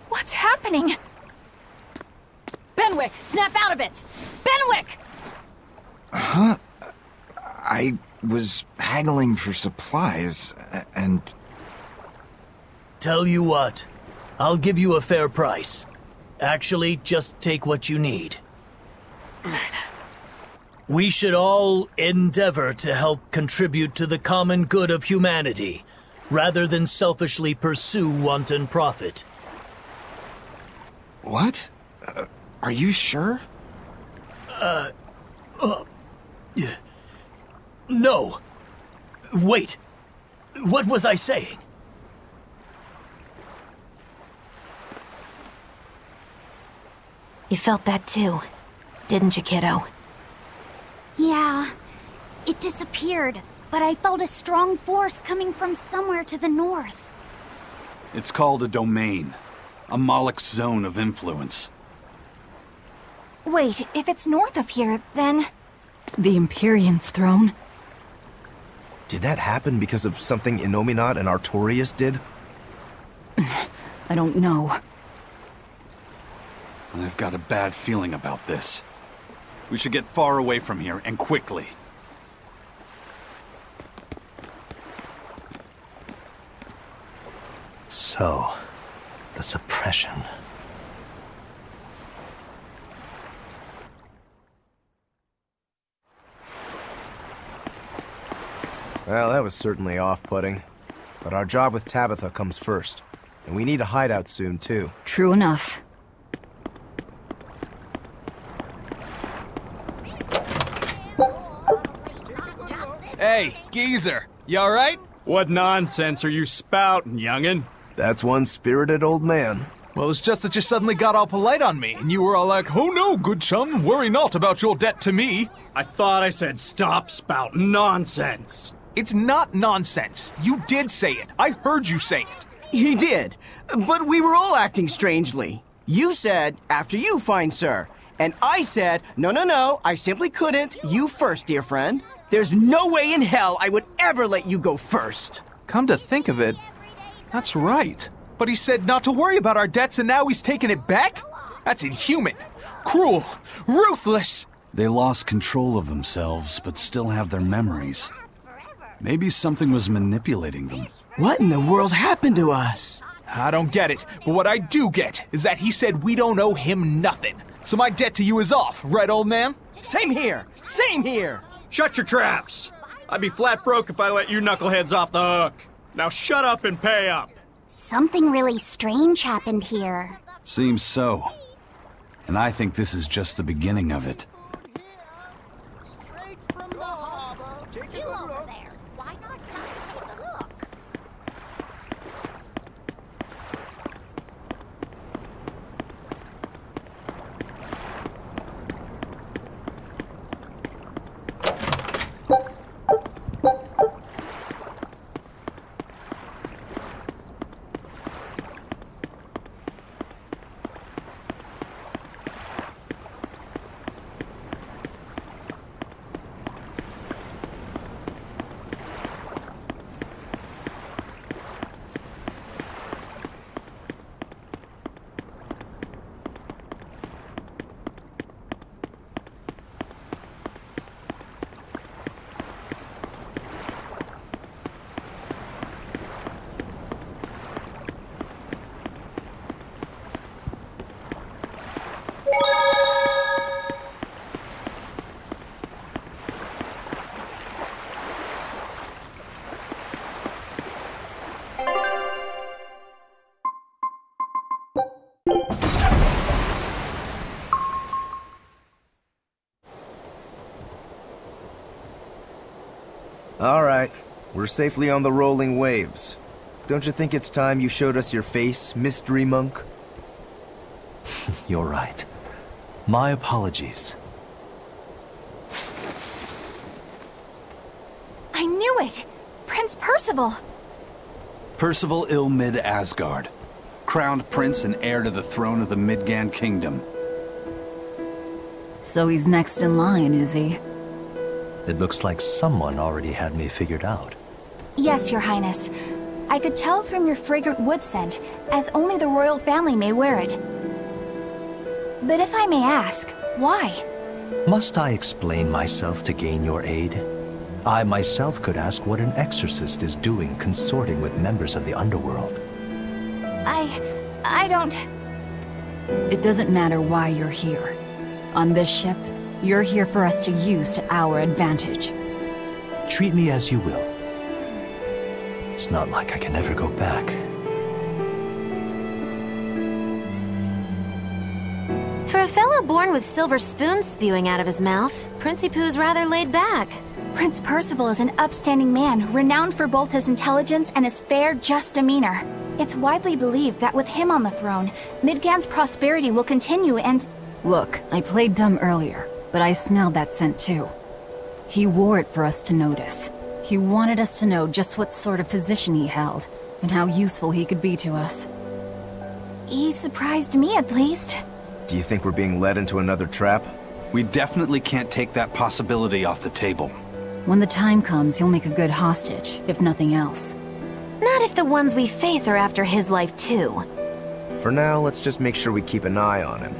What's happening? Benwick, snap out of it! Benwick! Huh? I was haggling for supplies, and... Tell you what, I'll give you a fair price. Actually, just take what you need. We should all endeavor to help contribute to the common good of humanity, rather than selfishly pursue wanton profit. What? Are you sure? No. Wait. What was I saying? You felt that too, didn't you, kiddo? Yeah, it disappeared, but I felt a strong force coming from somewhere to the north. It's called a domain. A Moloch zone of influence. Wait, if it's north of here, then... The Empyrean's throne? Did that happen because of something Innominat and Artorias did? I don't know. I've got a bad feeling about this. We should get far away from here, and quickly. So, the suppression. Well, that was certainly off-putting. But our job with Tabitha comes first. And we need a hideout soon, too. True enough. Hey, geezer, you alright? What nonsense are you spouting, youngin'? That's one spirited old man. Well, it's just that you suddenly got all polite on me, and you were all like, "Oh no, good chum, worry not about your debt to me." I thought I said stop spouting nonsense. It's not nonsense. You did say it. I heard you say it. He did, but we were all acting strangely. You said, "After you, fine sir." And I said, No, I simply couldn't. You first, dear friend. There's no way in hell I would ever let you go first." Come to think of it, that's right. But he said not to worry about our debts, and now he's taking it back? That's inhuman, cruel, ruthless. They lost control of themselves, but still have their memories. Maybe something was manipulating them. What in the world happened to us? I don't get it, but what I do get is that he said we don't owe him nothing. So my debt to you is off, right, old man? Same here, same here. Shut your traps! I'd be flat broke if I let you knuckleheads off the hook. Now shut up and pay up. Something really strange happened here. Seems so. And I think this is just the beginning of it. You over there, why not come and take a look? Alright, we're safely on the rolling waves. Don't you think it's time you showed us your face, Mystery Monk? You're right. My apologies. I knew it! Prince Percival! Percival Ilmid Asgard, crowned prince and heir to the throne of the Midgand Kingdom. So he's next in line, is he? It looks like someone already had me figured out. Yes, Your Highness. I could tell from your fragrant wood scent, as only the royal family may wear it. But if I may ask, why? Must I explain myself to gain your aid? I myself could ask what an exorcist is doing consorting with members of the underworld. I don't... It doesn't matter why you're here. On this ship, you're here for us to use to our advantage. Treat me as you will. It's not like I can ever go back. For a fellow born with silver spoons spewing out of his mouth, Princie Poo's rather laid back. Prince Percival is an upstanding man, renowned for both his intelligence and his fair, just demeanor. It's widely believed that with him on the throne, Midgand's prosperity will continue and... Look, I played dumb earlier, but I smelled that scent too. He wore it for us to notice. He wanted us to know just what sort of position he held, and how useful he could be to us. He surprised me, at least. Do you think we're being led into another trap? We definitely can't take that possibility off the table. When the time comes, he'll make a good hostage, if nothing else. Not if the ones we face are after his life too. For now, let's just make sure we keep an eye on him.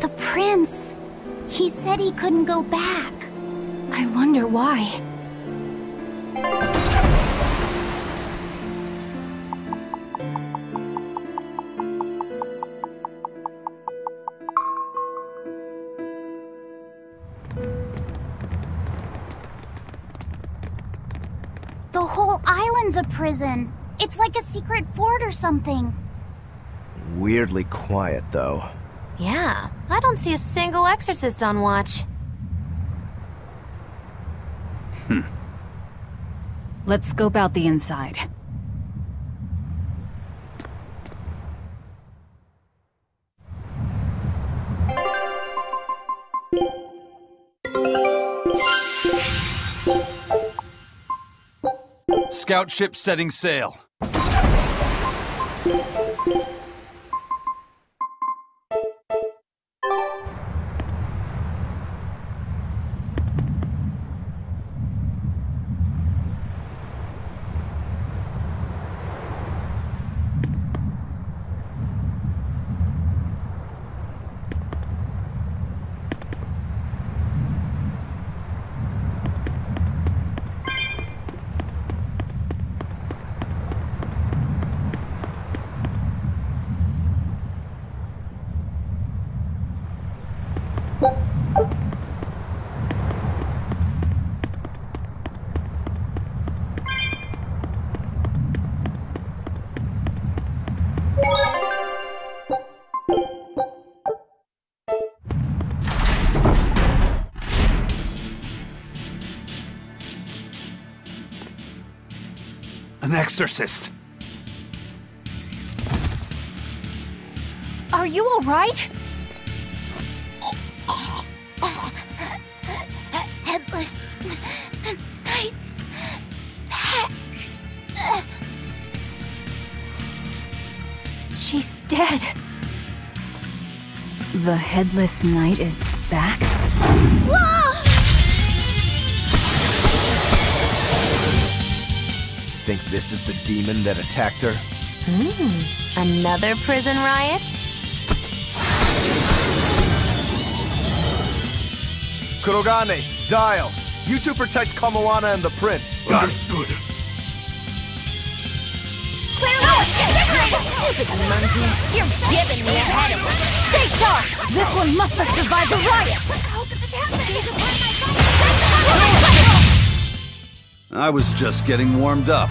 The prince! He said he couldn't go back. I wonder why. The whole island's a prison. It's like a secret fort or something. Weirdly quiet, though. Yeah, I don't see a single exorcist on watch. Let's scope out the inside. Scout ship setting sail. An exorcist. Are you all right? Headless Knight's back. She's dead. The Headless Knight is back? Think this is the demon that attacked her? Another prison riot? Kurogane, Dial. You two protect Kamoana and the prince. Understood. Clear out! Stupid monkey! You're giving me a headache. Stay sharp! This one must have survived the riot! How could this happen? I was just getting warmed up.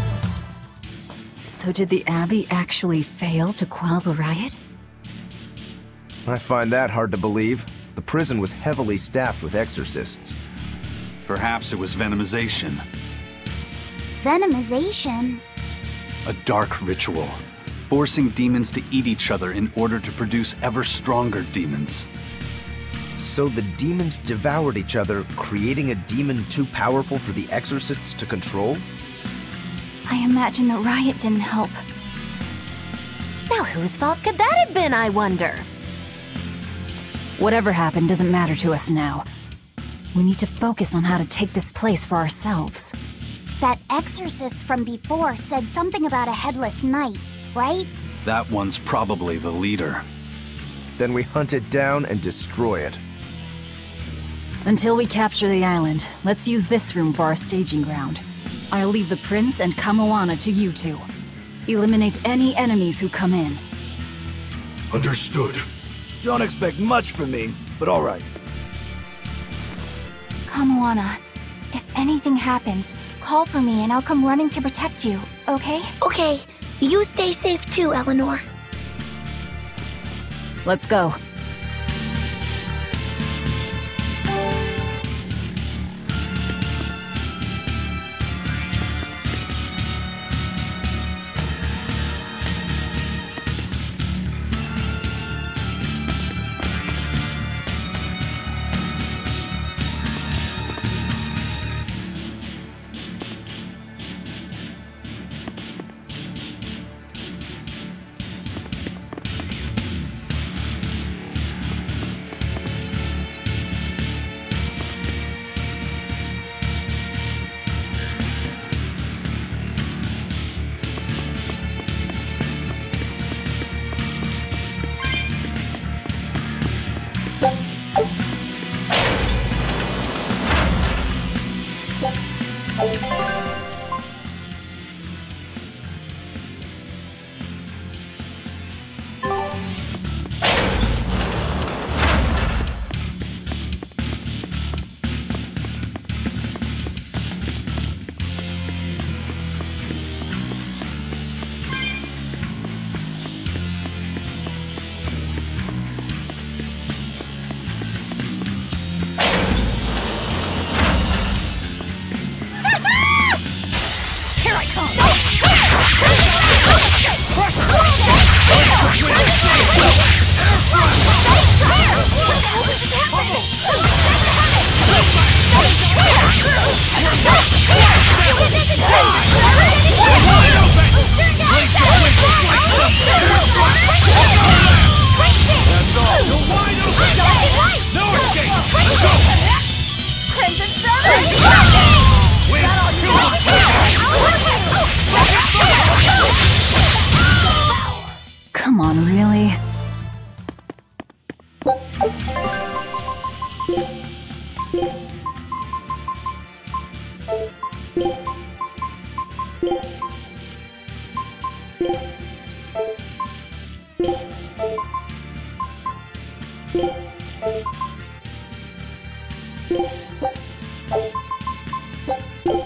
So did the Abbey actually fail to quell the riot? I find that hard to believe. The prison was heavily staffed with exorcists. Perhaps it was venomization. Venomization? A dark ritual, forcing demons to eat each other in order to produce ever stronger demons. So the demons devoured each other, creating a demon too powerful for the exorcists to control? I imagine the riot didn't help. Now whose fault could that have been, I wonder? Whatever happened doesn't matter to us now. We need to focus on how to take this place for ourselves. That exorcist from before said something about a headless knight, right? That one's probably the leader. Then we hunt it down and destroy it. Until we capture the island, let's use this room for our staging ground. I'll leave the prince and Kamoana to you two. Eliminate any enemies who come in. Understood. Don't expect much from me, but all right. Kamoana, if anything happens, call for me and I'll come running to protect you, okay? Okay, you stay safe too, Eleanor. Let's go.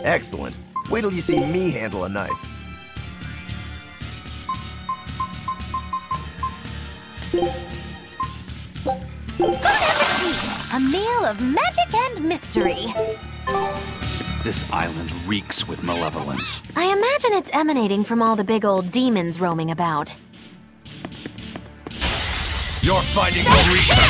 Excellent. Wait till you see me handle a knife. Bon appetit! A meal of magic and mystery. This island reeks with malevolence. I imagine it's emanating from all the big old demons roaming about. You're finding the reaper!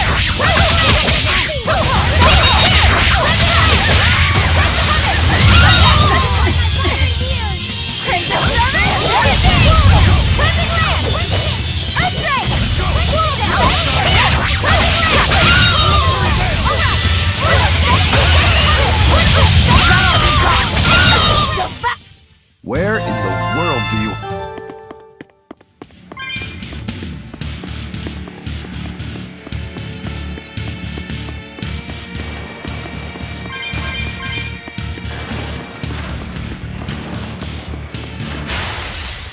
Where in the world do you...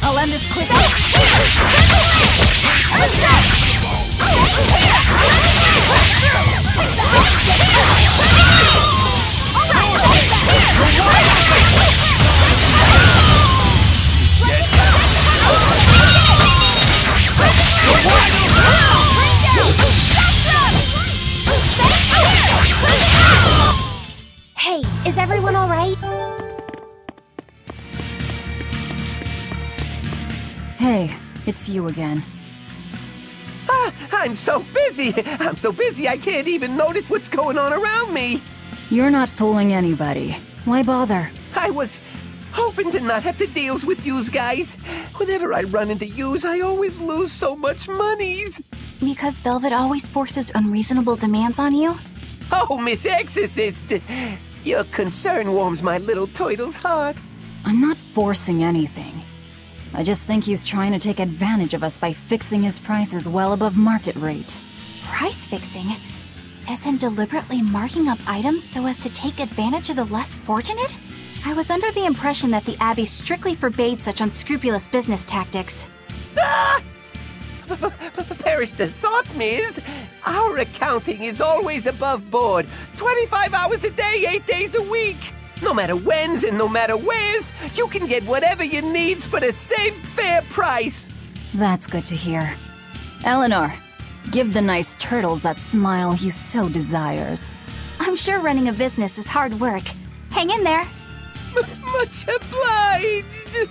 I'll end this quickly. Hey, is everyone all right? Hey, it's you again. I'm so busy! I'm so busy I can't even notice what's going on around me! You're not fooling anybody. Why bother? I was hoping to not have to deal with yous guys. Whenever I run into yous, I always lose so much monies. Because Velvet always forces unreasonable demands on you? Oh, Miss Exorcist! Your concern warms my little turtle's heart. I'm not forcing anything. I just think he's trying to take advantage of us by fixing his prices well above market rate. Price fixing? As in deliberately marking up items so as to take advantage of the less fortunate? I was under the impression that the Abbey strictly forbade such unscrupulous business tactics. Ah! Perish the thought, Miss. Our accounting is always above board. 25 hours a day, 8 days a week. No matter whens and no matter wheres, you can get whatever you needs for the same fair price. That's good to hear. Eleanor, give the nice turtles that smile he so desires. I'm sure running a business is hard work. Hang in there. Much obliged.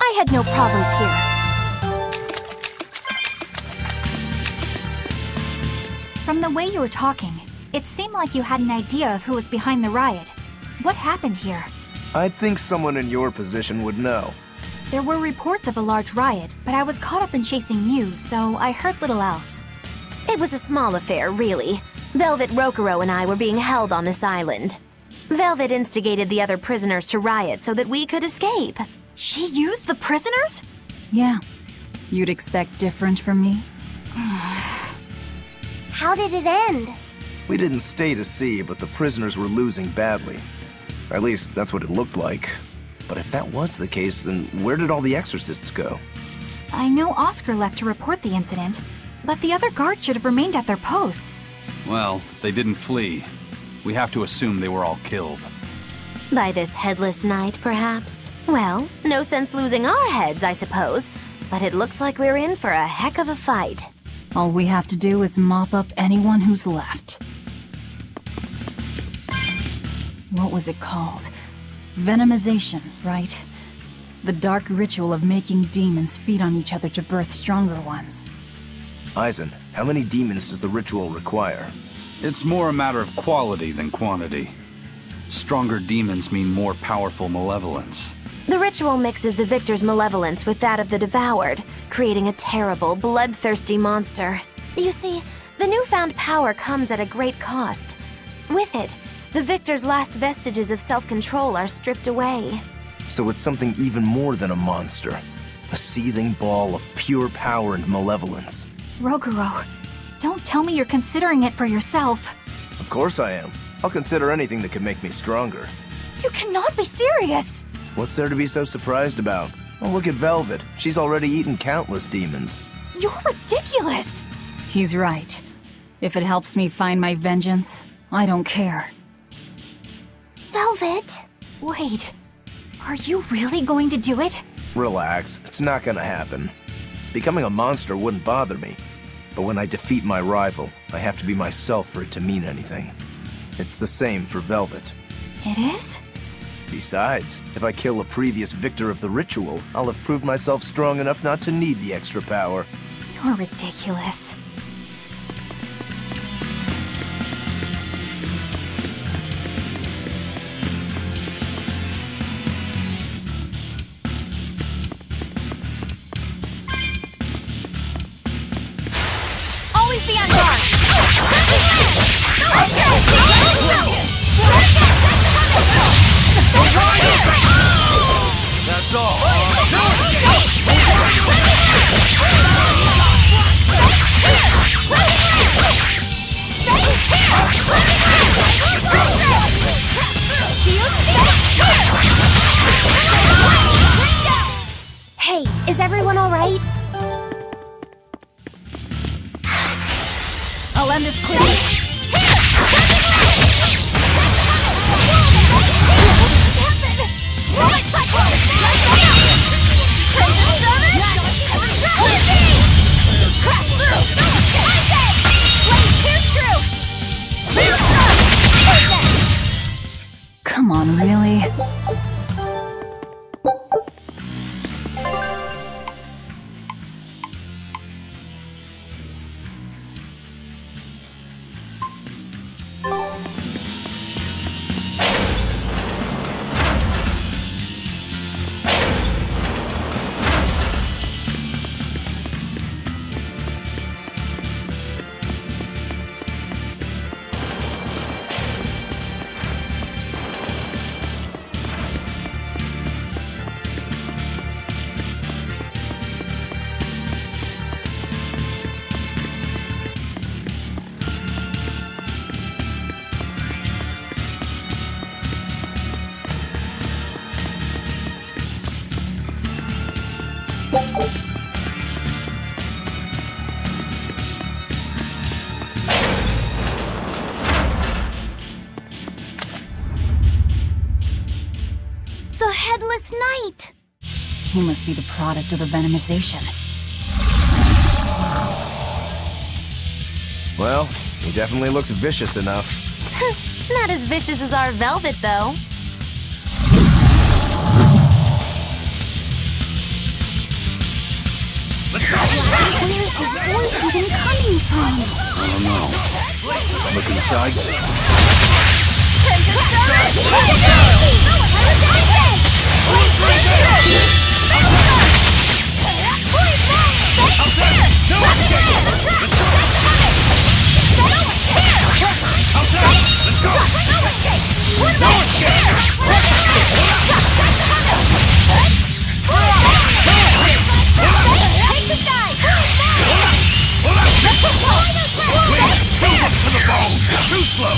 I had no problems here. From the way you were talking, it seemed like you had an idea of who was behind the riot. What happened here? I'd think someone in your position would know. There were reports of a large riot, but I was caught up in chasing you, so I heard little else. It was a small affair, really. Velvet Rokurou and I were being held on this island. Velvet instigated the other prisoners to riot so that we could escape. She used the prisoners? Yeah. You'd expect different from me? How did it end? We didn't stay to see, but the prisoners were losing badly. At least, that's what it looked like. But if that was the case, then where did all the exorcists go? I know Oscar left to report the incident, but the other guards should have remained at their posts. Well, if they didn't flee, we have to assume they were all killed. By this headless knight, perhaps? Well, no sense losing our heads, I suppose. But it looks like we're in for a heck of a fight. All we have to do is mop up anyone who's left. What was it called? Venomization, right? The dark ritual of making demons feed on each other to birth stronger ones. Eisen, how many demons does the ritual require? It's more a matter of quality than quantity. Stronger demons mean more powerful malevolence. The ritual mixes the victor's malevolence with that of the devoured, creating a terrible, bloodthirsty monster. You see, the newfound power comes at a great cost. With it, the victor's last vestiges of self-control are stripped away. So it's something even more than a monster. A seething ball of pure power and malevolence. Rokurou, don't tell me you're considering it for yourself. Of course I am. I'll consider anything that could make me stronger. You cannot be serious! What's there to be so surprised about? Well, look at Velvet. She's already eaten countless demons. You're ridiculous! He's right. If it helps me find my vengeance, I don't care. Velvet? Wait, are you really going to do it? Relax, it's not gonna happen. Becoming a monster wouldn't bother me. But when I defeat my rival, I have to be myself for it to mean anything. It's the same for Velvet. It is? Besides, if I kill a previous victor of the ritual, I'll have proved myself strong enough not to need the extra power. You're ridiculous. Always be on guard! That's all. Hey, is everyone all right? I'll end this quickly. Come on, really? The Headless Knight! He must be the product of the venomization. Well, he definitely looks vicious enough. Not as vicious as our Velvet, though. Where's his voice even coming from? I don't know. Look inside. Too slow!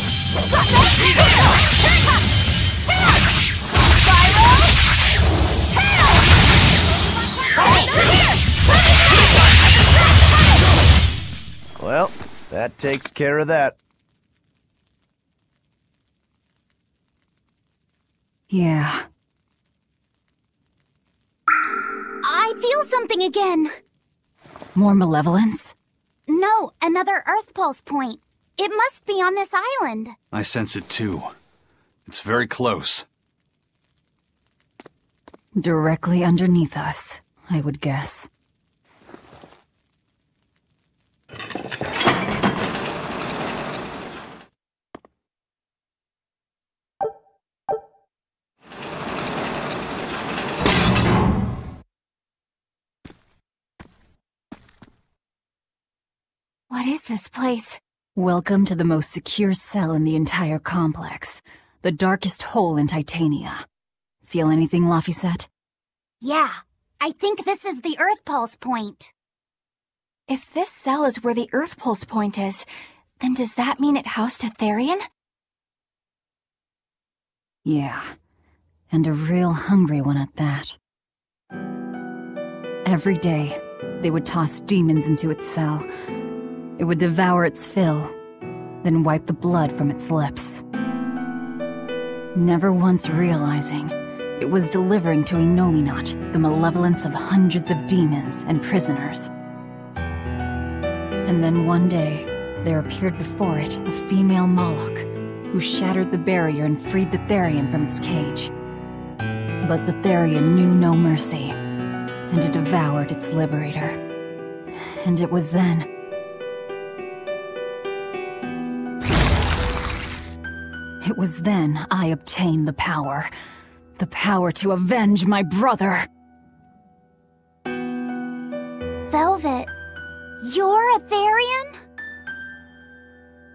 Well, that takes care of that. Yeah. I feel something again. More malevolence? No, another Earth Pulse point. It must be on this island. I sense it too. It's very close. Directly underneath us, I would guess. What is this place? Welcome to the most secure cell in the entire complex. The darkest hole in Titania. Feel anything, Laphicet? Yeah, I think this is the Earth Pulse point. If this cell is where the Earth Pulse point is, then does that mean it housed a Therian? Yeah, and a real hungry one at that. Every day, they would toss demons into its cell. It would devour its fill, then wipe the blood from its lips. Never once realizing it was delivering to Inominat the malevolence of hundreds of demons and prisoners. And then one day, there appeared before it a female Moloch, who shattered the barrier and freed the Therian from its cage. But the Therian knew no mercy, and it devoured its liberator. And it was then... It was then I obtained the power. The power to avenge my brother. Velvet, you're a Therian?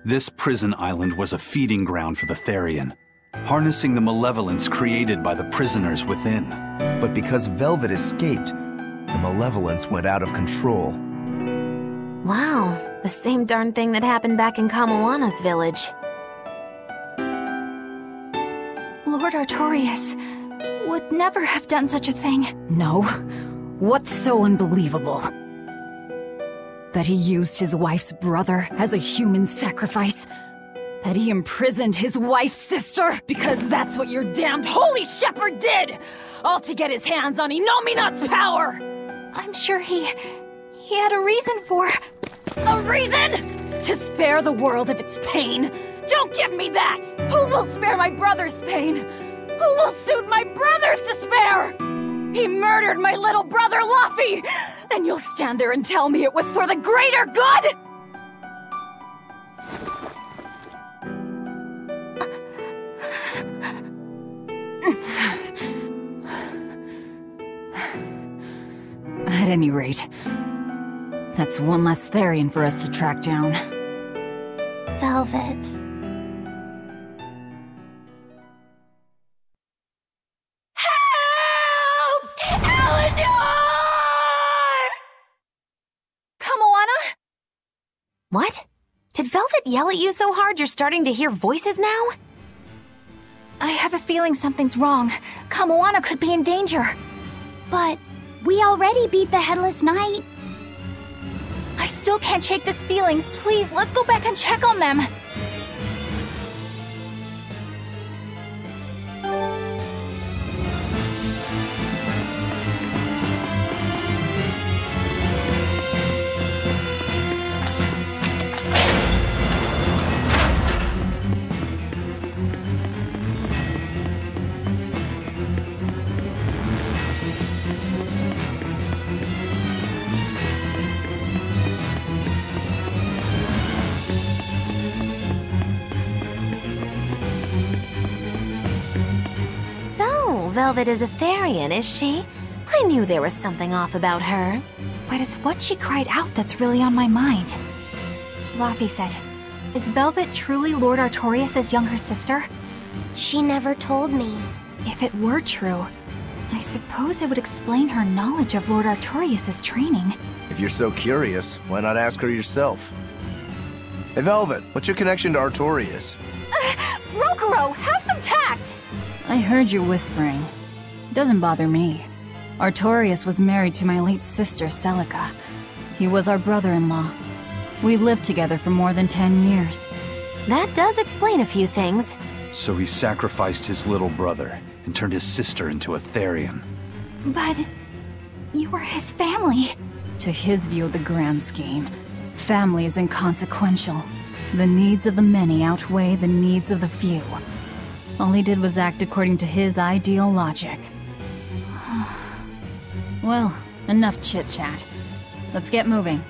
This prison island was a feeding ground for the Therian, harnessing the malevolence created by the prisoners within. But because Velvet escaped, the malevolence went out of control. Wow, the same darn thing that happened back in Kamawana's village. Lord Artorias would never have done such a thing. No? What's so unbelievable? That he used his wife's brother as a human sacrifice? That he imprisoned his wife's sister? Because that's what your damned holy shepherd did! All to get his hands on Inominat's power! I'm sure he had a reason for... A reason? To spare the world of its pain? Don't give me that! Who will spare my brother's pain? Who will soothe my brother's despair? He murdered my little brother, Laffy! And you'll stand there and tell me it was for the greater good?! At any rate, that's one less Therian for us to track down. Velvet. What? Did Velvet yell at you so hard you're starting to hear voices now? I have a feeling something's wrong. Kamoana could be in danger. But we already beat the Headless Knight. I still can't shake this feeling. Please, let's go back and check on them. Velvet is a Therian, is she? I knew there was something off about her. But it's what she cried out that's really on my mind. Laphicet, is Velvet truly Lord Artorias' younger sister? She never told me. If it were true, I suppose it would explain her knowledge of Lord Artorias' training. If you're so curious, why not ask her yourself? Hey Velvet, what's your connection to Artorias? Rokuro, have some tact! I heard you whispering. It doesn't bother me. Artorias was married to my late sister, Celica. He was our brother-in-law. We lived together for more than 10 years. That does explain a few things. So he sacrificed his little brother and turned his sister into a Therian. But you were his family. To his view of the grand scheme, family is inconsequential. The needs of the many outweigh the needs of the few. All he did was act according to his ideal logic. Well, enough chit-chat. Let's get moving.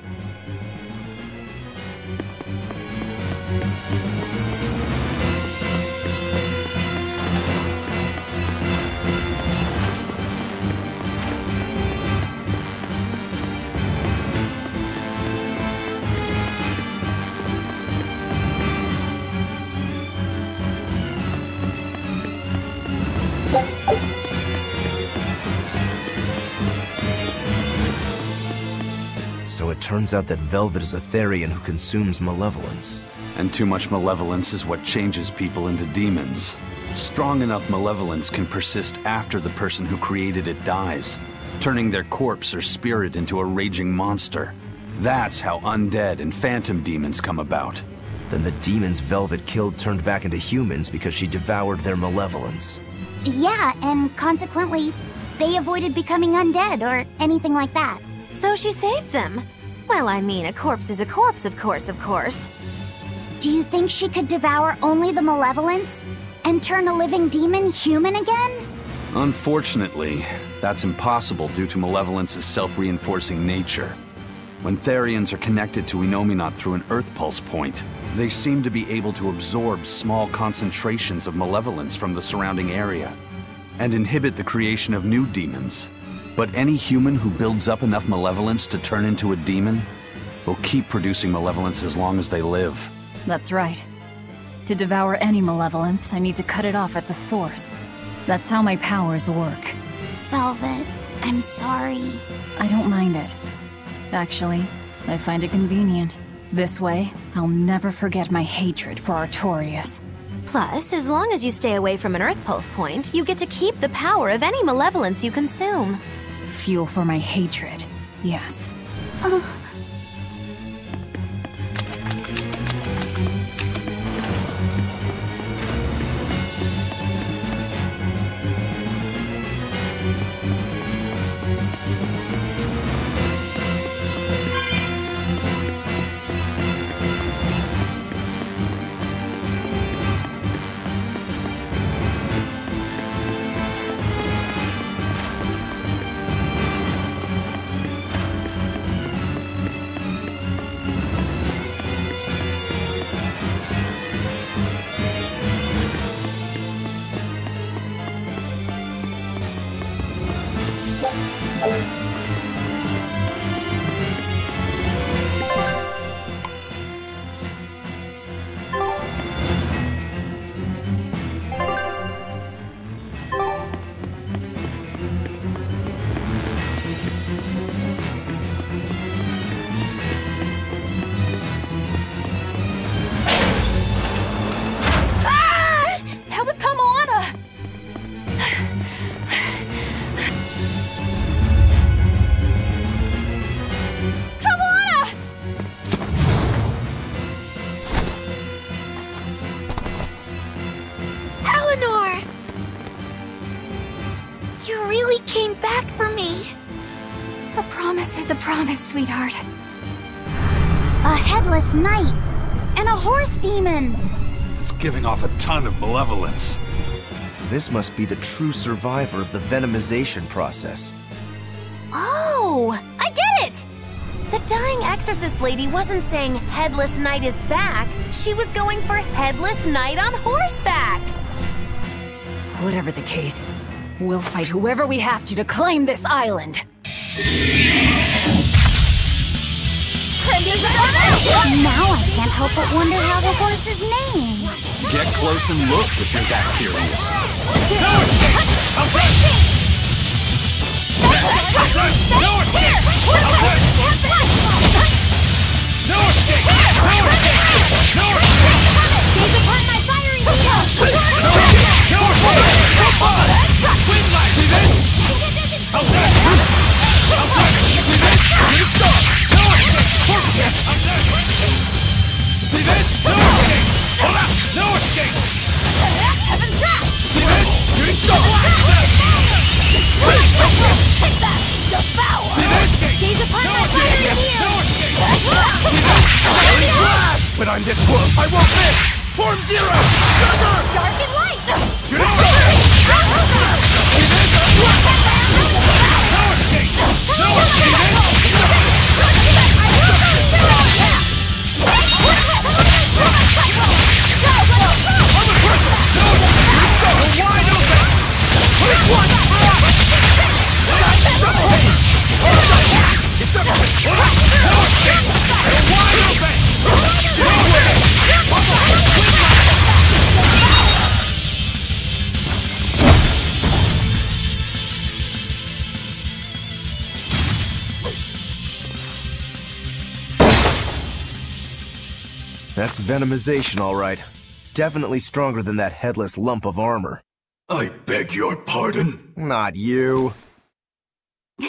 So it turns out that Velvet is a Therian who consumes malevolence. And too much malevolence is what changes people into demons. Strong enough malevolence can persist after the person who created it dies, turning their corpse or spirit into a raging monster. That's how undead and phantom demons come about. Then the demons Velvet killed turned back into humans because she devoured their malevolence. Yeah, and consequently, they avoided becoming undead or anything like that. So she saved them. Well, I mean, a corpse is a corpse, of course. Do you think she could devour only the malevolence and turn a living demon human again? Unfortunately, that's impossible due to malevolence's self-reinforcing nature. When Therians are connected to Inominat through an Earth Pulse point, they seem to be able to absorb small concentrations of malevolence from the surrounding area and inhibit the creation of new demons. But any human who builds up enough malevolence to turn into a demon will keep producing malevolence as long as they live. That's right. To devour any malevolence, I need to cut it off at the source. That's how my powers work. Velvet, I'm sorry. I don't mind it. Actually, I find it convenient. This way, I'll never forget my hatred for Artorias. Plus, as long as you stay away from an Earth Pulse point, you get to keep the power of any malevolence you consume. Fuel for my hatred, yes. Sweetheart. A headless knight and a horse demon. It's giving off a ton of malevolence. This must be the true survivor of the venomization process. Oh, I get it! The dying exorcist lady wasn't saying Headless Knight is back. She was going for Headless Knight on horseback. Whatever the case, We'll fight whoever we have to claim this island. Now I can't help but wonder how the horse is named. Get close and look if you're that curious. Gaze upon my fiery needle! See this? No escape! Hold up! No escape! Heaven trap! See this? Shooting star! Take that! Devour! See this? Gaze upon my fiery needle! No escape! When I'm this close, I won't miss! Form zero! Dagger! Dark and light! Shooting star! See this? No escape! No escape! That's venomization, all right. Definitely stronger than that headless lump of armor. I beg your pardon? Not you. The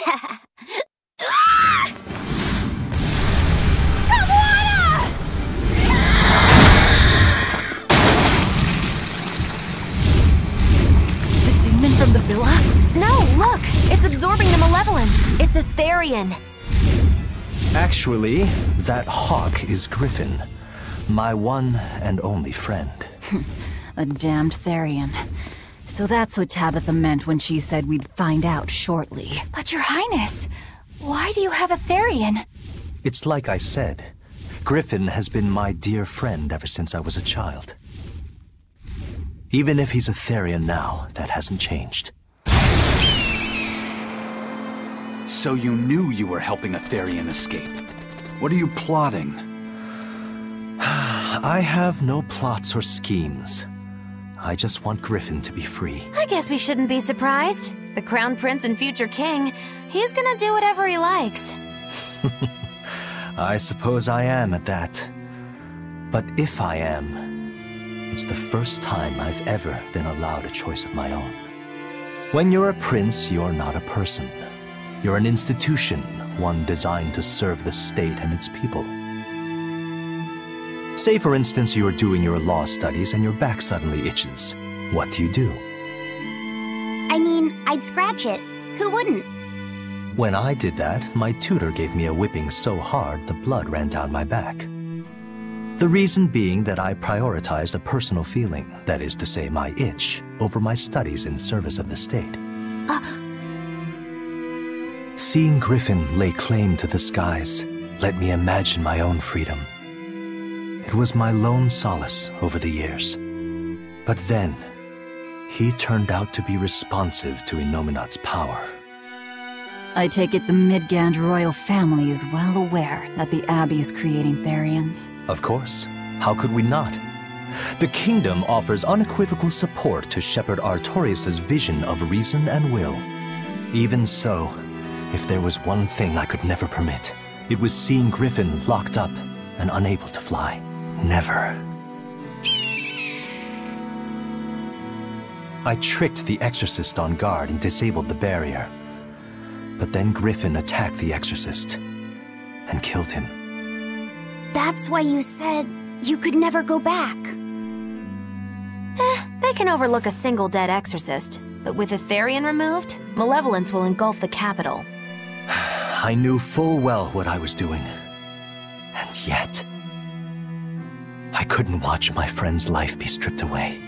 demon from the villa? No, look! It's absorbing the malevolence. It's a Therian. Actually, that hawk is Griffin, my one and only friend. A damned Therian. So that's what Tabitha meant when she said we'd find out shortly. But Your Highness, why do you have a Therian? It's like I said. Griffin has been my dear friend ever since I was a child. Even if he's a Therian now, that hasn't changed. So you knew you were helping a Therian escape. What are you plotting? I have no plots or schemes. I just want Griffin to be free. I guess we shouldn't be surprised. The Crown Prince and future king, he's gonna do whatever he likes. I suppose I am at that. But if I am, it's the first time I've ever been allowed a choice of my own. When you're a prince, you're not a person. You're an institution, one designed to serve the state and its people. Say, for instance, you're doing your law studies and your back suddenly itches. What do? I mean, I'd scratch it. Who wouldn't? When I did that, my tutor gave me a whipping so hard the blood ran down my back. The reason being that I prioritized a personal feeling, that is to say my itch, over my studies in service of the state. Seeing Griffin lay claim to the skies let me imagine my own freedom. It was my lone solace over the years. But then, he turned out to be responsive to Innominat's power. I take it the Midgand royal family is well aware that the Abbey is creating Therians. Of course. How could we not? The kingdom offers unequivocal support to Shepherd Artorius' vision of reason and will. Even so, if there was one thing I could never permit, it was seeing Griffin locked up and unable to fly. Never. I tricked the Exorcist on guard and disabled the barrier. But then Griffin attacked the Exorcist and killed him. That's why you said you could never go back. They can overlook a single dead Exorcist, but with a Therian removed, malevolence will engulf the capital. I knew full well what I was doing. And yet, I couldn't watch my friend's life be stripped away.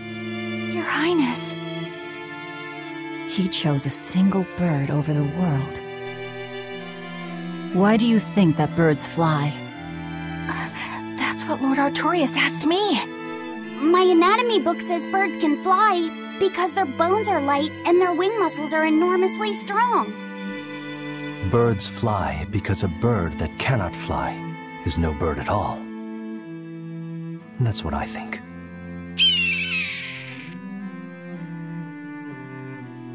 Your Highness. He chose a single bird over the world. Why do you think that birds fly? That's what Lord Artorius asked me. My anatomy book says birds can fly Because their bones are light and their wing muscles are enormously strong. Birds fly because a bird that cannot fly is no bird at all. That's what I think.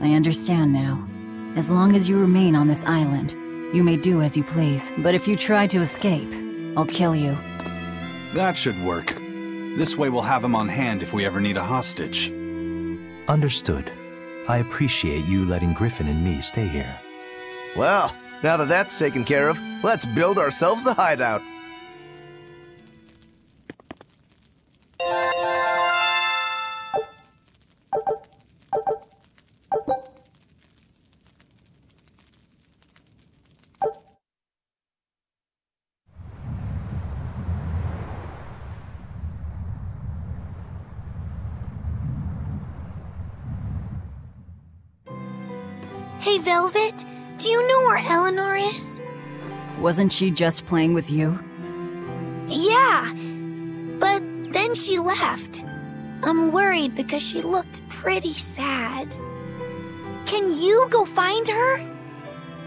I understand now. As long as you remain on this island, you may do as you please. But if you try to escape, I'll kill you. That should work. This way we'll have him on hand if we ever need a hostage. Understood. I appreciate you letting Griffin and me stay here. Well, now that that's taken care of, let's build ourselves a hideout. Hey, Velvet, do you know where Eleanor is? Wasn't she just playing with you? Yeah, but then she left. I'm worried because she looked pretty sad. Can you go find her?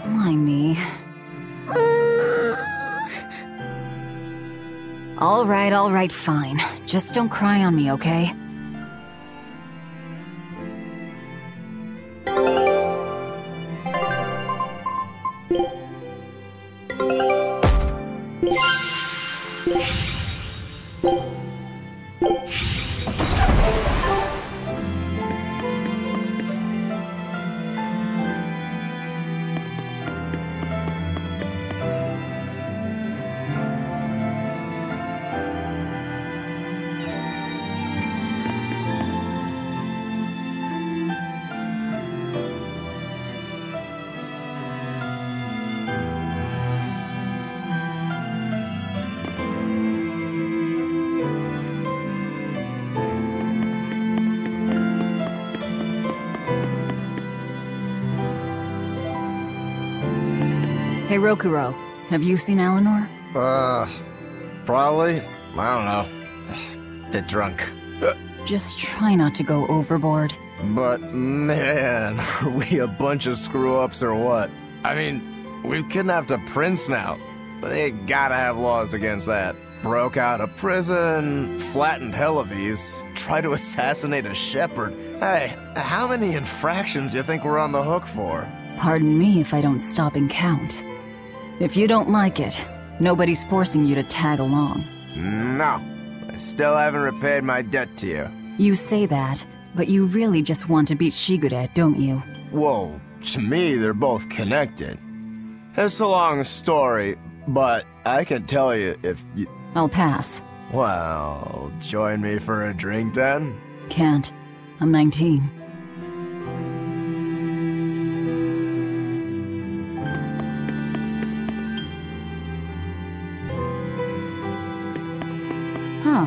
Why me? All right, fine. Just don't cry on me, okay? Hey, Rokuro, have you seen Eleanor? Probably. I don't know. Bit drunk. Just try not to go overboard. But man, are we a bunch of screw-ups or what? I mean, we've kidnapped a prince now. They gotta have laws against that. Broke out of prison, flattened Helives, tried to assassinate a shepherd. Hey, how many infractions do you think we're on the hook for? Pardon me if I don't stop and count. If you don't like it, nobody's forcing you to tag along. No, I still haven't repaid my debt to you. You say that, but you really just want to beat Shigure, don't you? Whoa, to me they're both connected. It's a long story, but I can tell you if you... I'll pass. Well, join me for a drink then? Can't. I'm 19. Huh.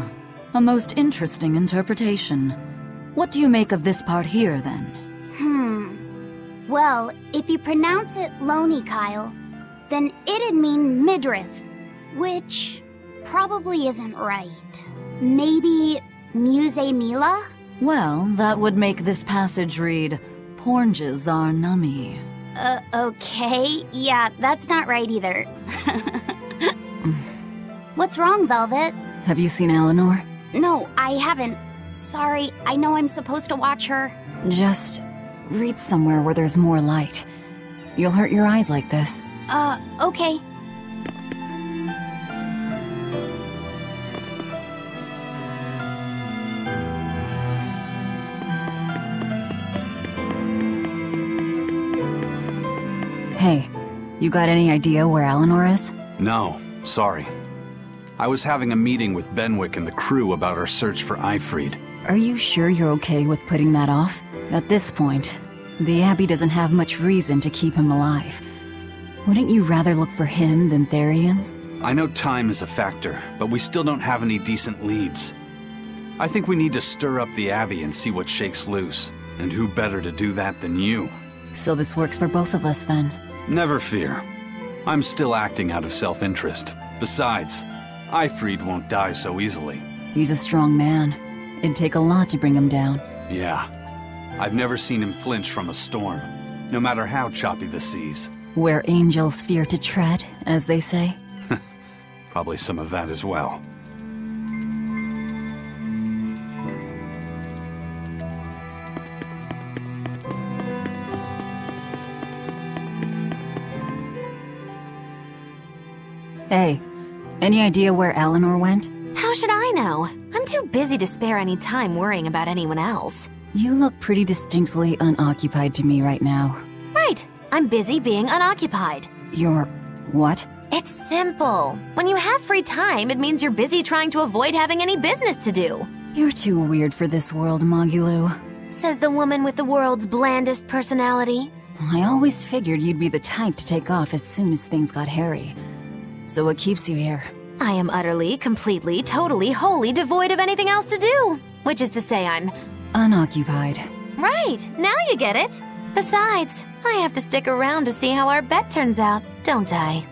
A most interesting interpretation. What do you make of this part here, then? Well, if you pronounce it Loney, Kyle, then it'd mean midriff, which probably isn't right. Maybe Muse Mila? Well, that would make this passage read, Pornges are nummy. Okay. Yeah, that's not right either. What's wrong, Velvet? Have you seen Eleanor? No, I haven't. Sorry, I know I'm supposed to watch her. Just read somewhere where there's more light. You'll hurt your eyes like this. Okay. Hey, you got any idea where Eleanor is? No, sorry. I was having a meeting with Benwick and the crew about our search for Ifrid. Are you sure you're okay with putting that off? At this point, the Abbey doesn't have much reason to keep him alive. Wouldn't you rather look for him than Therians? I know time is a factor, but we still don't have any decent leads. I think we need to stir up the Abbey and see what shakes loose. And who better to do that than you? So this works for both of us, then? Never fear. I'm still acting out of self-interest. Besides, Ifrid won't die so easily. He's a strong man. It'd take a lot to bring him down. Yeah. I've never seen him flinch from a storm, no matter how choppy the seas. Where angels fear to tread, as they say. Probably some of that as well. Hey, any idea where Eleanor went? How should I know? I'm too busy to spare any time worrying about anyone else. You look pretty distinctly unoccupied to me right now. Right. I'm busy being unoccupied. You're... what? It's simple. When you have free time, it means you're busy trying to avoid having any business to do. You're too weird for this world, Magilou. Says the woman with the world's blandest personality. I always figured you'd be the type to take off as soon as things got hairy. So what keeps you here? I am utterly, completely, totally, wholly devoid of anything else to do. Which is to say I'm... unoccupied. Right, now you get it. Besides, I have to stick around to see how our bet turns out, don't I?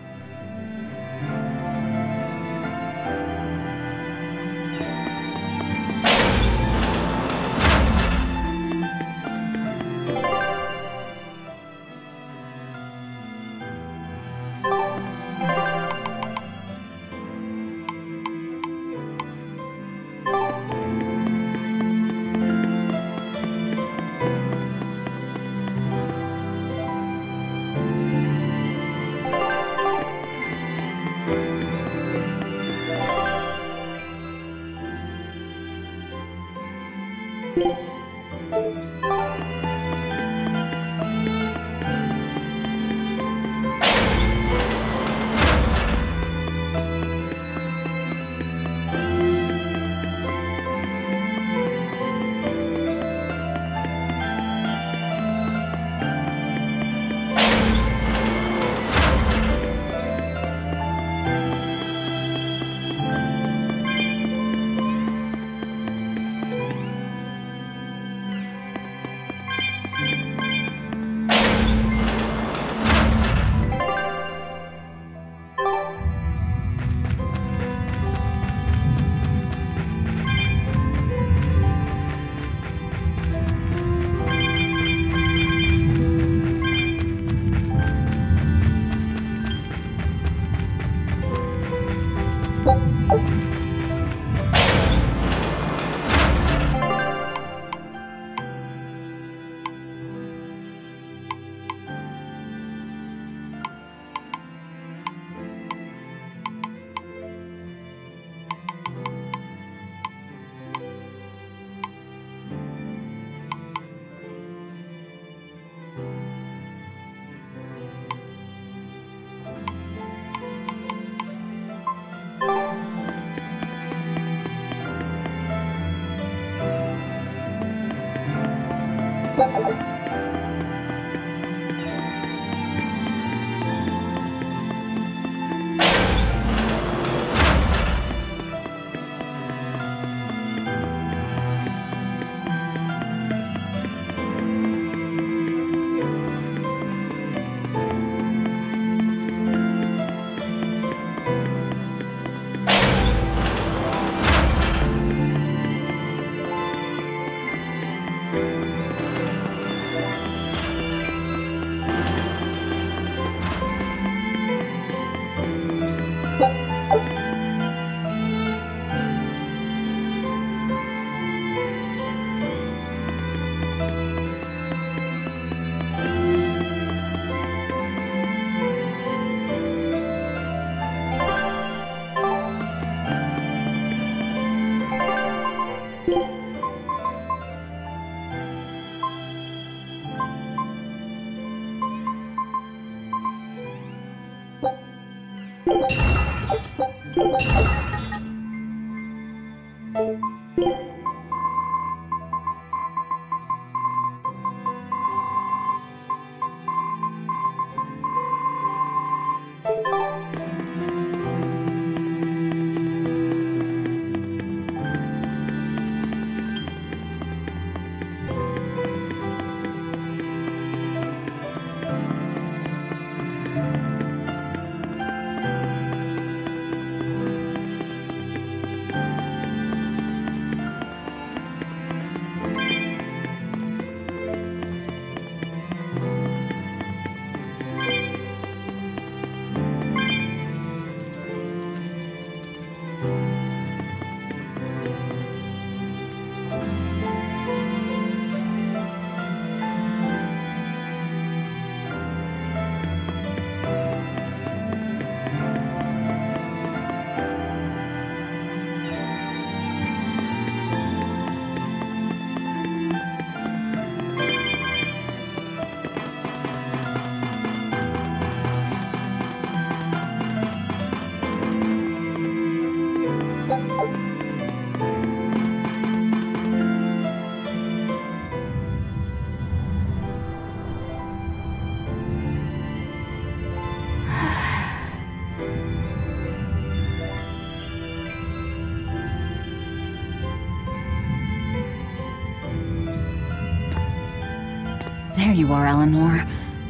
There you are, Eleanor.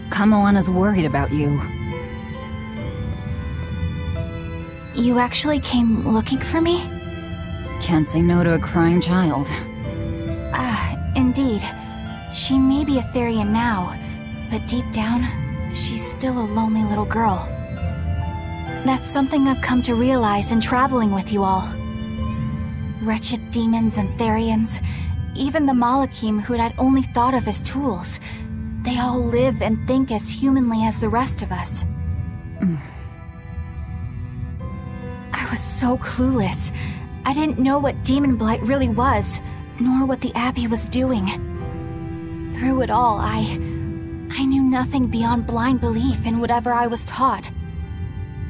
Kamoana's worried about you. You actually came looking for me? Can't say no to a crying child. Indeed. She may be a Therian now, but deep down, she's still a lonely little girl. That's something I've come to realize in traveling with you all. Wretched demons and Therians, even the Malakim who'd I'd only thought of as tools, they all live and think as humanly as the rest of us. I was so clueless. I didn't know what Demon Blight really was, nor what the Abbey was doing. Through it all, I knew nothing beyond blind belief in whatever I was taught.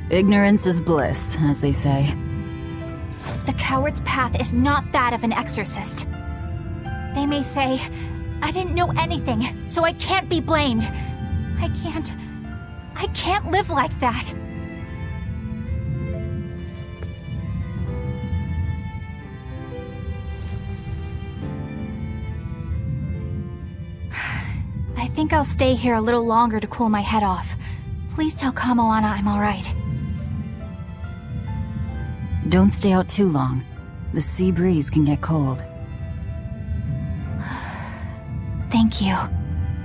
Ignorance is bliss, as they say. The coward's path is not that of an exorcist. They may say, I didn't know anything, so I can't be blamed. I can't live like that. I think I'll stay here a little longer to cool my head off. Please tell Kamoana I'm alright. Don't stay out too long. The sea breeze can get cold. Thank you.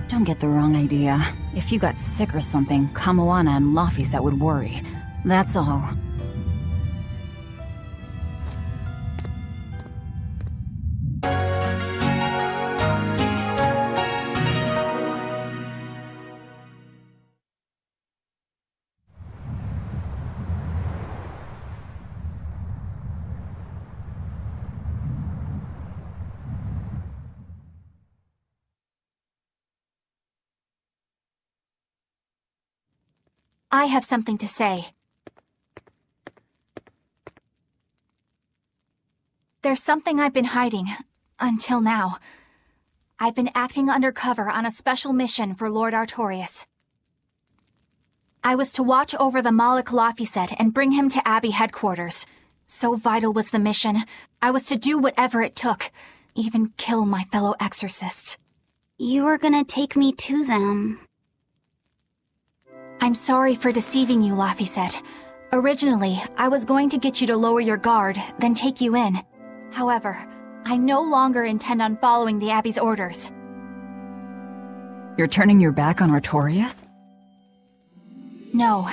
Don't get the wrong idea. If you got sick or something, Kamoana and Laphicet would worry. That's all. I have something to say. There's something I've been hiding, until now. I've been acting undercover on a special mission for Lord Artorias. I was to watch over the Malik Laphicet and bring him to Abbey headquarters. So vital was the mission, I was to do whatever it took, even kill my fellow exorcists. You were gonna take me to them. I'm sorry for deceiving you, Laphicet. Originally, I was going to get you to lower your guard, then take you in. However, I no longer intend on following the Abbey's orders. You're turning your back on Artorias? No.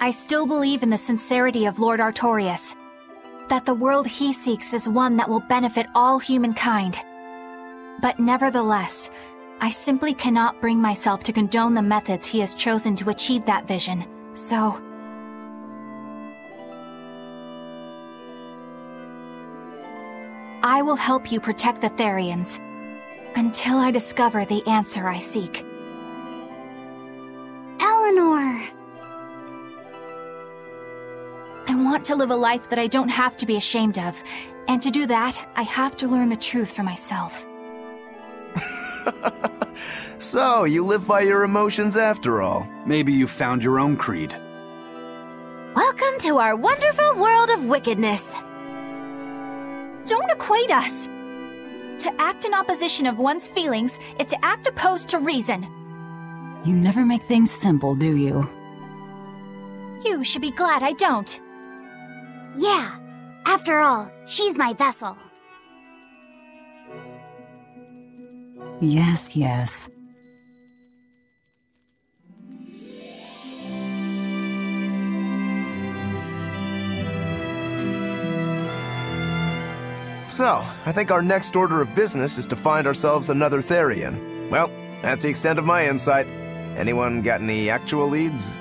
I still believe in the sincerity of Lord Artorias. That the world he seeks is one that will benefit all humankind. But nevertheless, I simply cannot bring myself to condone the methods he has chosen to achieve that vision, so... I will help you protect the Therians, until I discover the answer I seek. Eleanor! I want to live a life that I don't have to be ashamed of, and to do that, I have to learn the truth for myself. So, you live by your emotions after all. Maybe you found your own creed. Welcome to our wonderful world of wickedness. Don't equate us! To act in opposition of one's feelings is to act opposed to reason. You never make things simple, do you? You should be glad I don't. Yeah, after all, she's my vessel. Yes, yes. So, I think our next order of business is to find ourselves another Therian. Well, that's the extent of my insight. Anyone got any actual leads?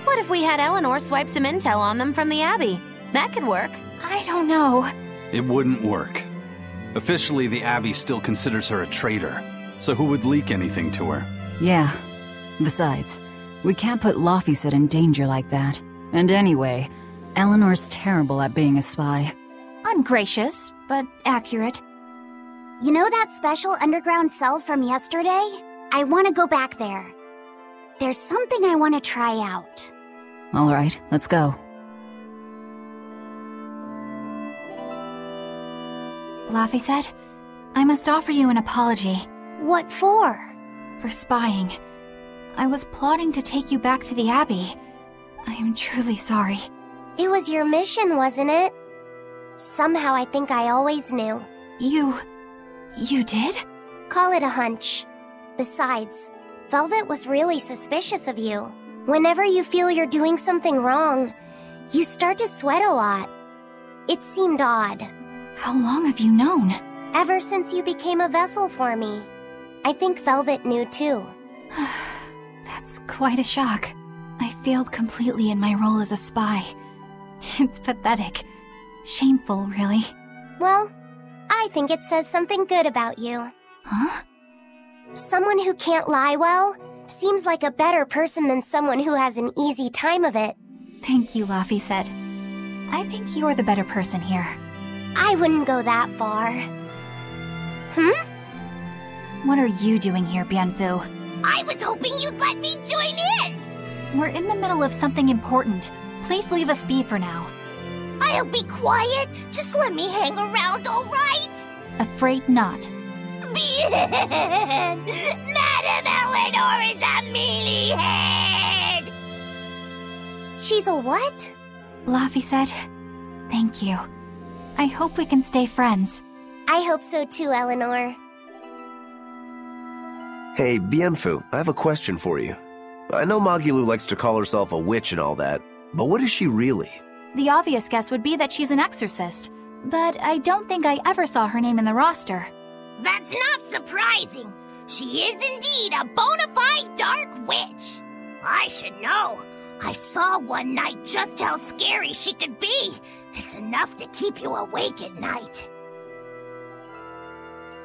What if we had Eleanor swipe some intel on them from the Abbey? That could work. I don't know. It wouldn't work. Officially, the Abbey still considers her a traitor. So who would leak anything to her? Yeah. Besides, we can't put Laphicet in danger like that. And anyway, Eleanor's terrible at being a spy. Ungracious, but accurate. You know that special underground cell from yesterday? I want to go back there. There's something I want to try out. All right, let's go. Laphicet, I must offer you an apology. What for? for spying. I was plotting to take you back to the Abbey. I am truly sorry. It was your mission, wasn't it? Somehow I think I always knew. You did? Call it a hunch. Besides, Velvet was really suspicious of you. Whenever you feel you're doing something wrong, you start to sweat a lot. It seemed odd. How long have you known? Ever since you became a vessel for me. I think Velvet knew too. That's quite a shock. I failed completely in my role as a spy. It's pathetic. Shameful, really. Well, I think it says something good about you. Huh? Someone who can't lie well seems like a better person than someone who has an easy time of it. Thank you, Laphicet. I think you're the better person here. I wouldn't go that far. What are you doing here, Bienfu? I was hoping you'd let me join in! We're in the middle of something important. Please leave us be for now. I'll be quiet. Just let me hang around, all right? Afraid not. Bien! Madame Eleanor is a mealyhead! She's a what? Laphicet, thank you. I hope we can stay friends. I hope so too, Eleanor. Hey, Bienfu, I have a question for you. I know Magilou likes to call herself a witch and all that, but what is she really? The obvious guess would be that she's an exorcist, but I don't think I ever saw her name in the roster. That's not surprising. She is indeed a bona fide dark witch. I should know. I saw one night just how scary she could be. It's enough to keep you awake at night.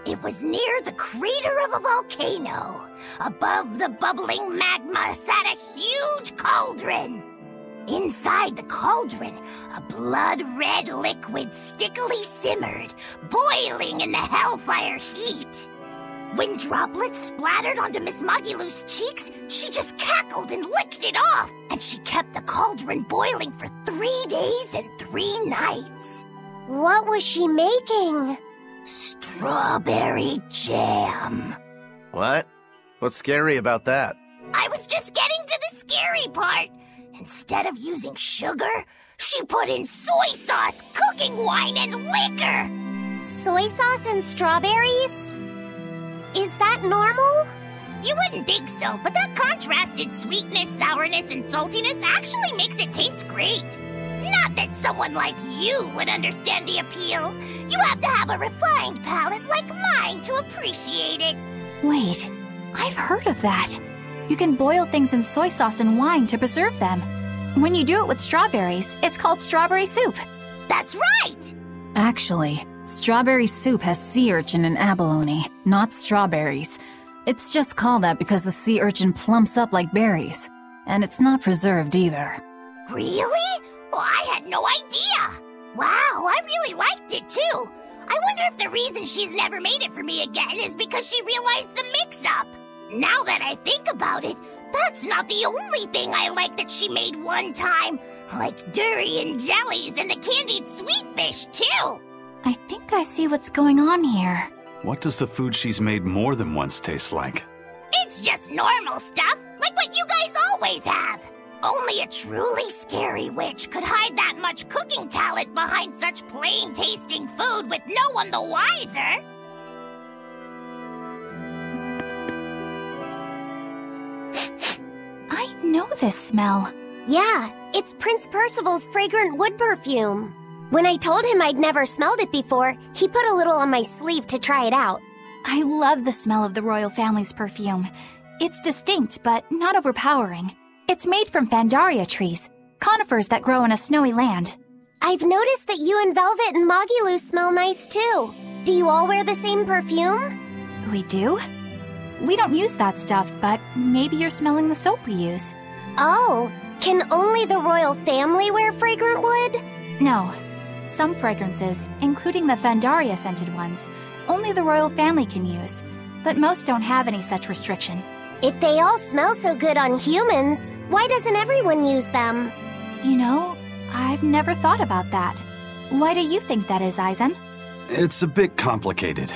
It was near the crater of a volcano. Above the bubbling magma sat a huge cauldron. Inside the cauldron, a blood-red liquid stickily simmered, boiling in the hellfire heat. When droplets splattered onto Miss Magilou's cheeks, she just cackled and licked it off, and she kept the cauldron boiling for 3 days and 3 nights. What was she making? Strawberry jam. What? What's scary about that? I was just getting to the scary part. Instead of using sugar, she put in soy sauce, cooking wine, and liquor. Soy sauce and strawberries? Is that normal? You wouldn't think so, but that contrasted sweetness, sourness, and saltiness actually makes it taste great. Not that someone like you would understand the appeal. You have to have a refined palate like mine to appreciate it. Wait, I've heard of that. You can boil things in soy sauce and wine to preserve them. When you do it with strawberries, it's called strawberry soup. That's right! Actually, strawberry soup has sea urchin and abalone, not strawberries. It's just called that because the sea urchin plumps up like berries. And it's not preserved either. Really? Well, I had no idea. Wow, I really liked it too. I wonder if the reason she's never made it for me again is because she realized the mix-up. Now that I think about it, that's not the only thing I like that she made one time. Like durian jellies and the candied sweet fish too. I think I see what's going on here. What does the food she's made more than once taste like? It's just normal stuff, like what you guys always have. Only a truly scary witch could hide that much cooking talent behind such plain-tasting food with no one the wiser. I know this smell. Yeah, it's Prince Percival's fragrant wood perfume. When I told him I'd never smelled it before, he put a little on my sleeve to try it out. I love the smell of the royal family's perfume. It's distinct, but not overpowering. It's made from Fandaria trees, conifers that grow in a snowy land. I've noticed that you and Velvet and Magilou smell nice too. Do you all wear the same perfume? We do? We don't use that stuff, but maybe you're smelling the soap we use. Oh, can only the royal family wear fragrant wood? No. Some fragrances, including the Fandaria scented ones, only the royal family can use, but most don't have any such restriction. If they all smell so good on humans, why doesn't everyone use them? You know, I've never thought about that. Why do you think that is, Aizen? It's a bit complicated.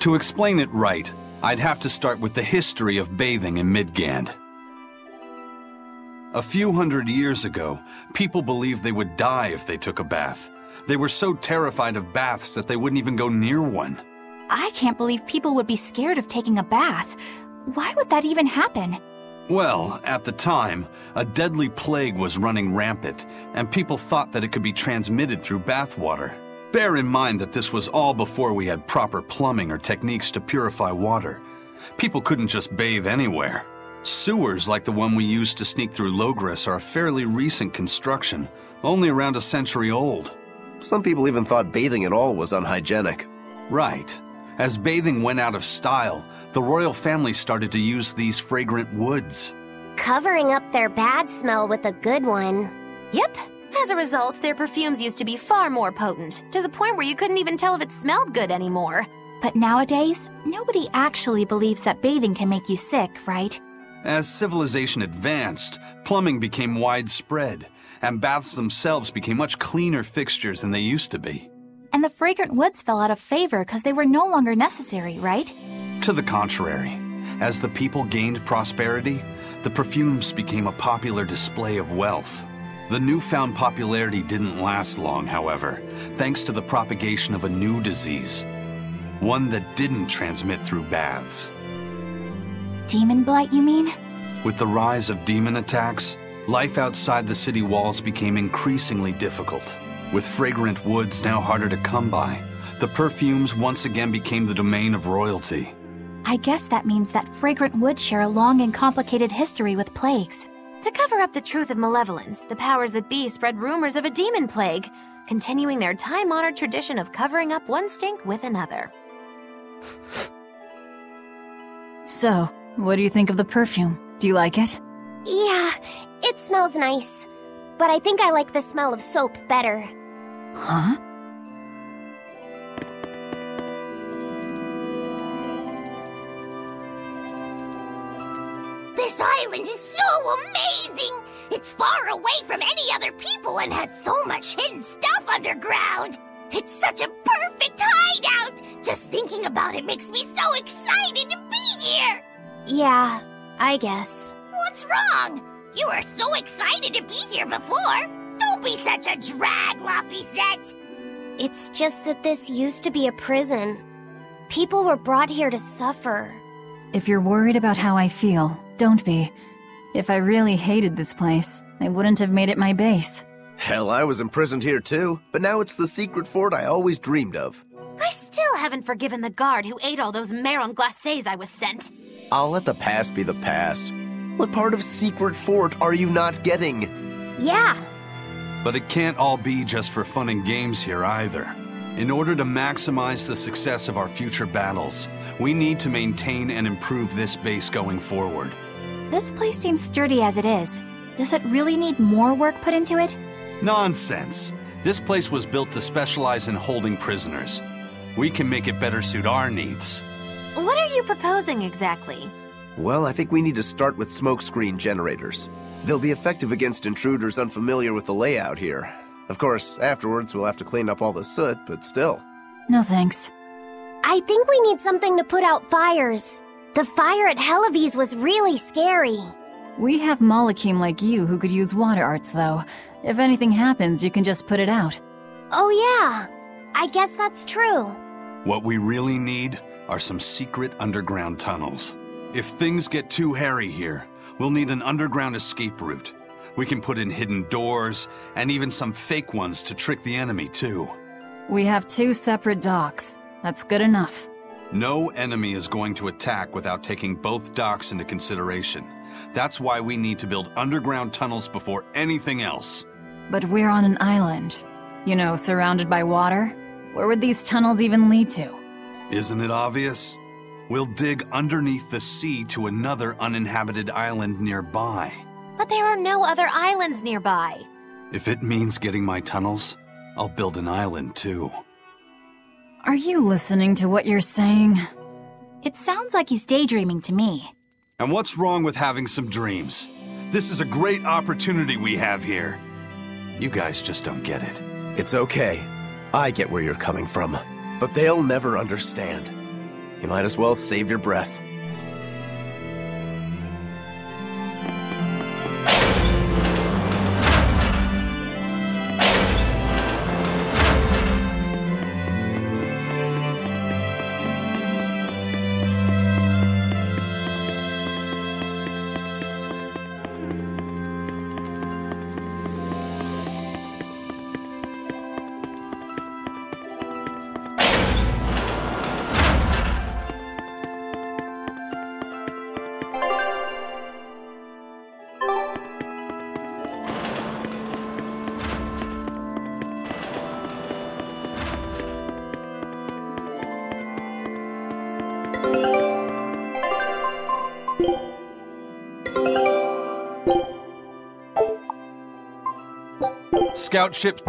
To explain it right, I'd have to start with the history of bathing in Midgand. A few hundred years ago, people believed they would die if they took a bath. They were so terrified of baths that they wouldn't even go near one. I can't believe people would be scared of taking a bath. Why would that even happen? Well, at the time, a deadly plague was running rampant, and people thought that it could be transmitted through bathwater. Bear in mind that this was all before we had proper plumbing or techniques to purify water. People couldn't just bathe anywhere. Sewers like the one we used to sneak through Logres are a fairly recent construction, only around a century old. Some people even thought bathing at all was unhygienic. Right. As bathing went out of style, the royal family started to use these fragrant woods. Covering up their bad smell with a good one. Yep. As a result, their perfumes used to be far more potent, to the point where you couldn't even tell if it smelled good anymore. But nowadays, nobody actually believes that bathing can make you sick, right? As civilization advanced, plumbing became widespread, and baths themselves became much cleaner fixtures than they used to be. And the fragrant woods fell out of favor because they were no longer necessary, right? To the contrary, as the people gained prosperity, the perfumes became a popular display of wealth. The newfound popularity didn't last long, however, thanks to the propagation of a new disease. One that didn't transmit through baths. Demon blight, you mean? With the rise of demon attacks, life outside the city walls became increasingly difficult. With fragrant woods now harder to come by, the perfumes once again became the domain of royalty. I guess that means that fragrant woods share a long and complicated history with plagues. To cover up the truth of malevolence, the powers that be spread rumors of a demon plague, continuing their time-honored tradition of covering up one stink with another. So, what do you think of the perfume? Do you like it? Yeah, it smells nice. But I think I like the smell of soap better. Huh? This island is so amazing! It's far away from any other people and has so much hidden stuff underground! It's such a perfect hideout! Just thinking about it makes me so excited to be here! Yeah, I guess. What's wrong? You were so excited to be here before! Don't be such a drag, Laphicet! It's just that this used to be a prison. People were brought here to suffer. If you're worried about how I feel, don't be. If I really hated this place, I wouldn't have made it my base. Hell, I was imprisoned here too, but now it's the secret fort I always dreamed of. I still haven't forgiven the guard who ate all those marron glacés I was sent. I'll let the past be the past. What part of secret fort are you not getting? Yeah. But it can't all be just for fun and games here either. In order to maximize the success of our future battles, we need to maintain and improve this base going forward. This place seems sturdy as it is. Does it really need more work put into it? Nonsense. This place was built to specialize in holding prisoners. We can make it better suit our needs. What are you proposing exactly? Well, I think we need to start with smokescreen generators. They'll be effective against intruders unfamiliar with the layout here. Of course, afterwards we'll have to clean up all the soot, but still. No thanks. I think we need something to put out fires. The fire at Helavi's was really scary. We have Malakim like you who could use water arts, though. If anything happens, you can just put it out. Oh yeah, I guess that's true. What we really need are some secret underground tunnels. If things get too hairy here, we'll need an underground escape route. We can put in hidden doors, and even some fake ones to trick the enemy, too. We have 2 separate docks. That's good enough. No enemy is going to attack without taking both docks into consideration. That's why we need to build underground tunnels before anything else. But we're on an island. You know, surrounded by water. Where would these tunnels even lead to? Isn't it obvious? We'll dig underneath the sea to another uninhabited island nearby. But there are no other islands nearby. If it means getting my tunnels, I'll build an island too. Are you listening to what you're saying? It sounds like he's daydreaming to me. And what's wrong with having some dreams? This is a great opportunity we have here. You guys just don't get it. It's okay. I get where you're coming from, but they'll never understand. You might as well save your breath. Scout ship.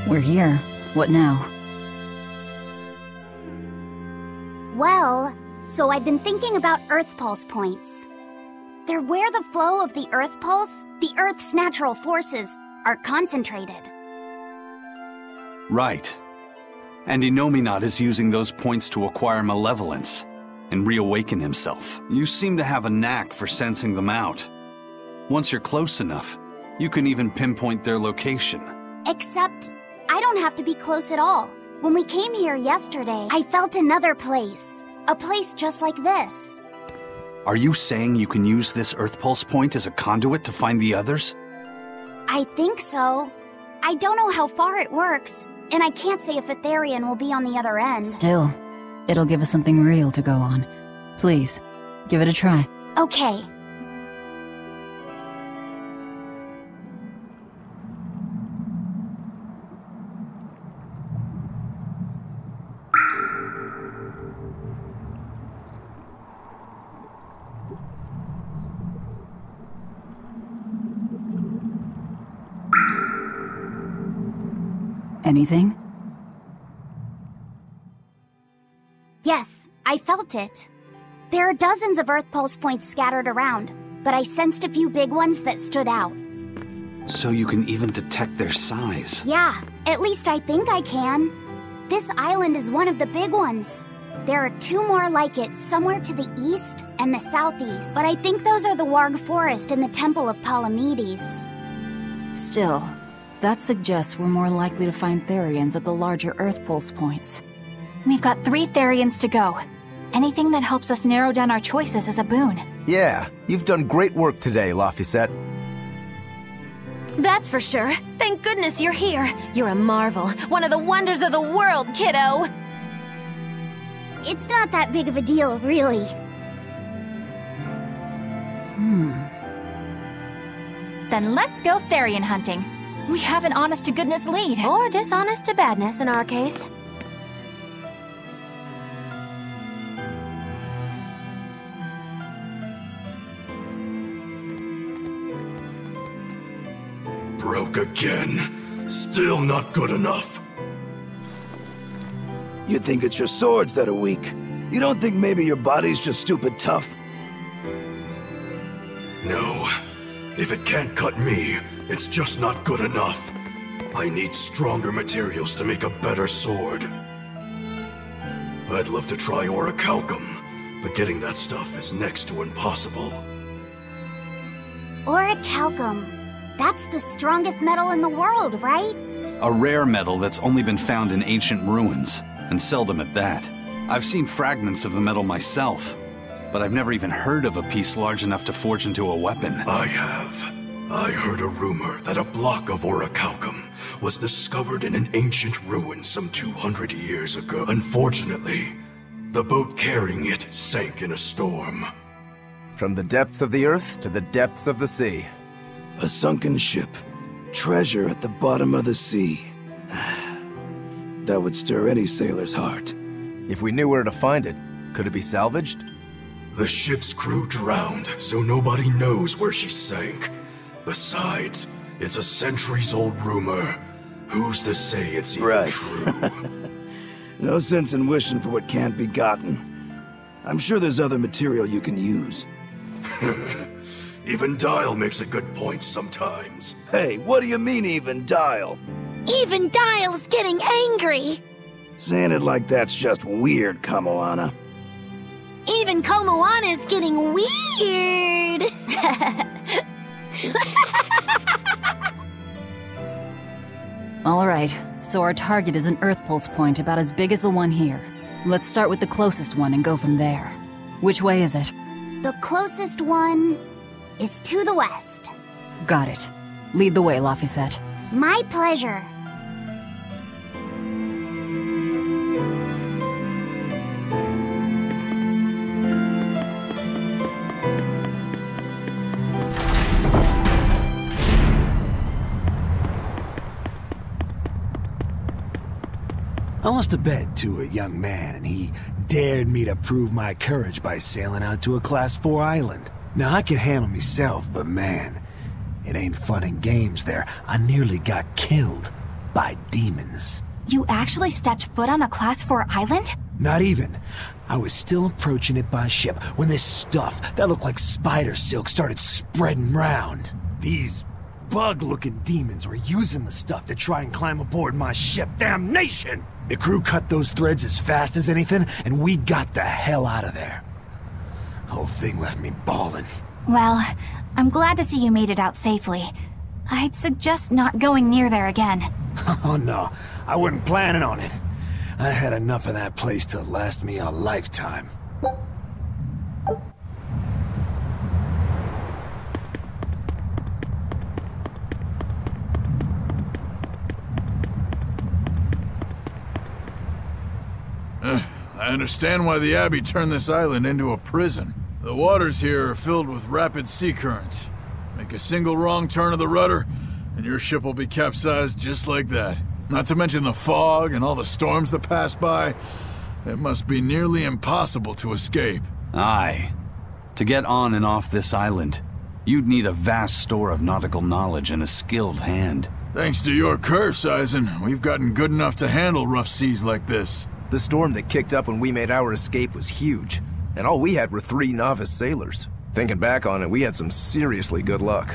We're here. What now? Well, so I've been thinking about Earth Pulse points. They're where the flow of the Earth Pulse, the Earth's natural forces, are concentrated. Right. And Inominat is using those points to acquire malevolence and reawaken himself. You seem to have a knack for sensing them out. Once you're close enough, you can even pinpoint their location. Except, I don't have to be close at all. When we came here yesterday, I felt another place. A place just like this. Are you saying you can use this Earth Pulse point as a conduit to find the others? I think so. I don't know how far it works, and I can't say if Etherian will be on the other end. Still, it'll give us something real to go on. Please, give it a try. Okay. Anything? Yes, I felt it. There are dozens of Earth Pulse points scattered around, but I sensed a few big ones that stood out. So you can even detect their size. Yeah, at least I think I can. This island is one of the big ones. There are 2 more like it somewhere to the east and the southeast, but I think those are the Warg Forest and the Temple of Palamedes. Still, that suggests we're more likely to find Therians at the larger Earth Pulse points. We've got 3 Therians to go. Anything that helps us narrow down our choices is a boon. Yeah, you've done great work today, Laphicet. That's for sure. Thank goodness you're here. You're a marvel. One of the wonders of the world, kiddo. It's not that big of a deal, really. Then let's go Therian hunting. We have an honest-to-goodness lead. Or dishonest-to-badness in our case. Broke again. Still not good enough. You think it's your swords that are weak. You don't think maybe your body's just stupid tough? No. If it can't cut me, it's just not good enough. I need stronger materials to make a better sword. I'd love to try orichalcum, but getting that stuff is next to impossible. Orichalcum. That's the strongest metal in the world, right? A rare metal that's only been found in ancient ruins, and seldom at that. I've seen fragments of the metal myself, but I've never even heard of a piece large enough to forge into a weapon. I have. I heard a rumor that a block of orichalcum was discovered in an ancient ruin some 200 years ago. Unfortunately, the boat carrying it sank in a storm. From the depths of the earth to the depths of the sea. A sunken ship. Treasure at the bottom of the sea. That would stir any sailor's heart. If we knew where to find it, could it be salvaged? The ship's crew drowned, so nobody knows where she sank. Besides, it's a centuries-old rumor. Who's to say it's even true? No sense in wishing for what can't be gotten. I'm sure there's other material you can use. Even Dial makes a good point sometimes. Hey, what do you mean, even Dial? Even Dial's getting angry. Saying it like that's just weird, Kamoana. Even Komoana's getting weird. Alright, so our target is an Earth Pulse point about as big as the one here. Let's start with the closest one and go from there. Which way is it? The closest one is to the west. Got it. Lead the way, Laphicet. My pleasure. I lost a bet to a young man, and he dared me to prove my courage by sailing out to a Class 4 island. Now, I can handle myself, but man, it ain't fun and games there. I nearly got killed by demons. You actually stepped foot on a Class 4 island? Not even. I was still approaching it by ship when this stuff that looked like spider silk started spreading round. These bug-looking demons were using the stuff to try and climb aboard my ship. Damnation! The crew cut those threads as fast as anything, and we got the hell out of there. Whole thing left me bawling. Well, I'm glad to see you made it out safely. I'd suggest not going near there again. Oh no, I wasn't planning on it. I had enough of that place to last me a lifetime. I understand why the Abbey turned this island into a prison. The waters here are filled with rapid sea currents. Make a single wrong turn of the rudder, and your ship will be capsized just like that. Not to mention the fog and all the storms that pass by. It must be nearly impossible to escape. Aye. To get on and off this island, you'd need a vast store of nautical knowledge and a skilled hand. Thanks to your curse, Eisen, we've gotten good enough to handle rough seas like this. The storm that kicked up when we made our escape was huge, and all we had were 3 novice sailors. Thinking back on it, we had some seriously good luck.